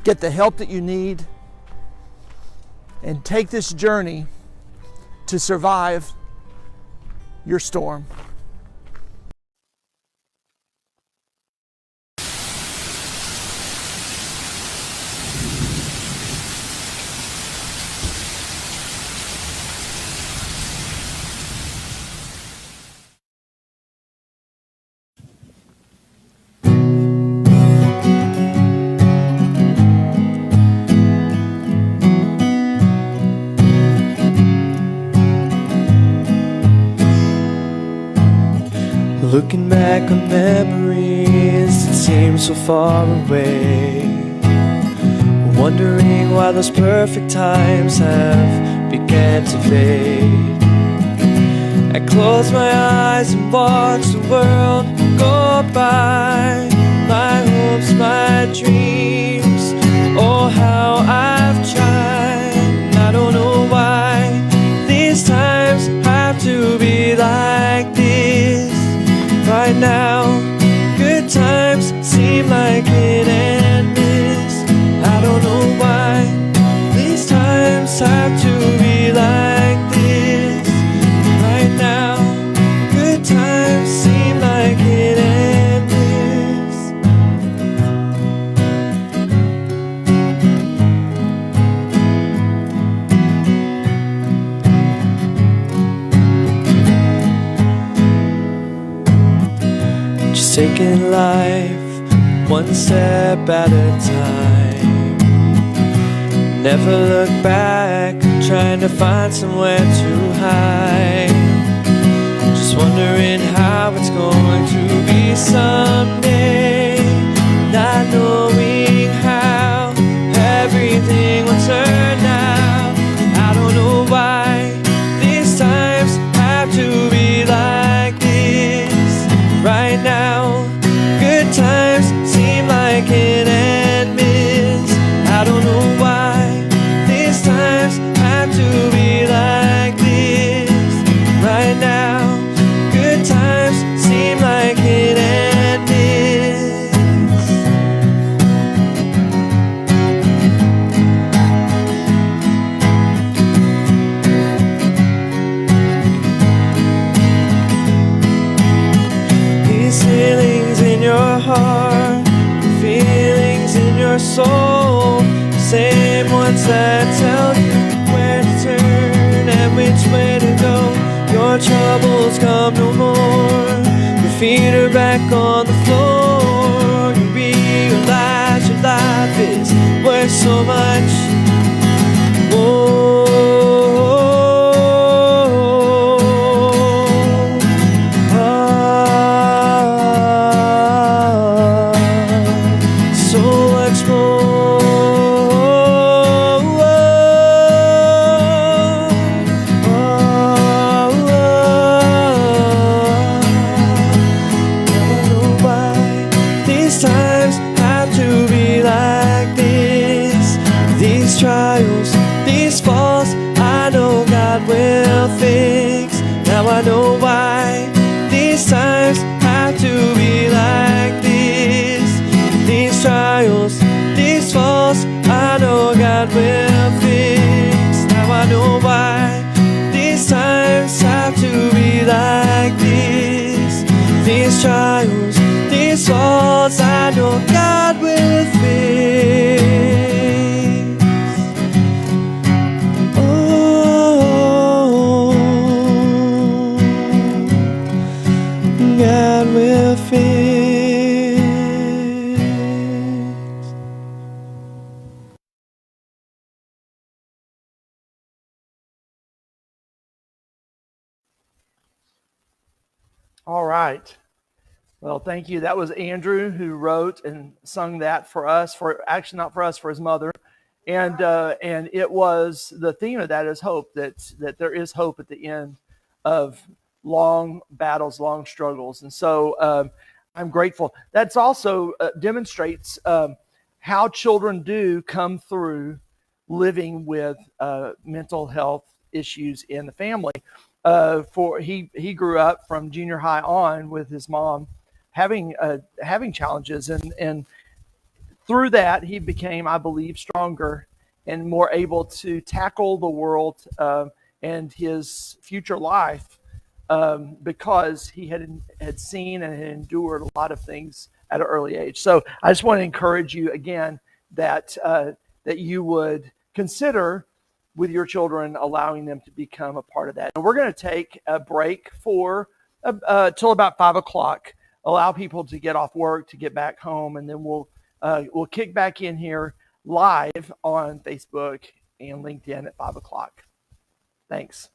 Get the help that you need. And take this journey to survive your storm. Looking back on memories that seem so far away, wondering why those perfect times have began to fade. I close my eyes and watch the world go by, my hopes, my dreams, oh how I've tried. I don't know why these times have to be like this. Right now, good times seem like it endless. I don't know why these times have to be like this. Right now, good times seem like it endless. Just taking life one step at a time. Never look back, trying to find somewhere to hide. Just wondering how it's going to be someday, not knowing how everything will turn out. I don't know why these times have to be like this. Right now, good times seem like an end miss. I don't know why these times have to be like this. Right now, good times seem like an end miss. These feelings in your heart, feelings in your soul, same ones that tell you where to turn and which way to go. Your troubles come no more, your feet are back on the floor. You realize your life is worth so much. Whoa. So much trials, these falls, I know God will fix. Now I know why these times have to be like this. These trials, these falls, I know God will fix. Now I know why these times have to be like this. These trials, these falls, I know God will fix. God will fix. All right. Well, thank you. That was Andrew who wrote and sung that for us, for actually not for us, for his mother. And it was, the theme of that is hope, that there is hope at the end of long battles, long struggles. And so I'm grateful. That's also demonstrates how children do come through living with mental health issues in the family. He grew up from junior high on with his mom having challenges, and through that he became, I believe, stronger and more able to tackle the world and his future life because he had seen and had endured a lot of things at an early age. So I just want to encourage you again that you would consider with your children allowing them to become a part of that. And we're going to take a break for till about 5 o'clock. Allow people to get off work, to get back home, and then we'll kick back in here live on Facebook and LinkedIn at 5 o'clock. Thanks.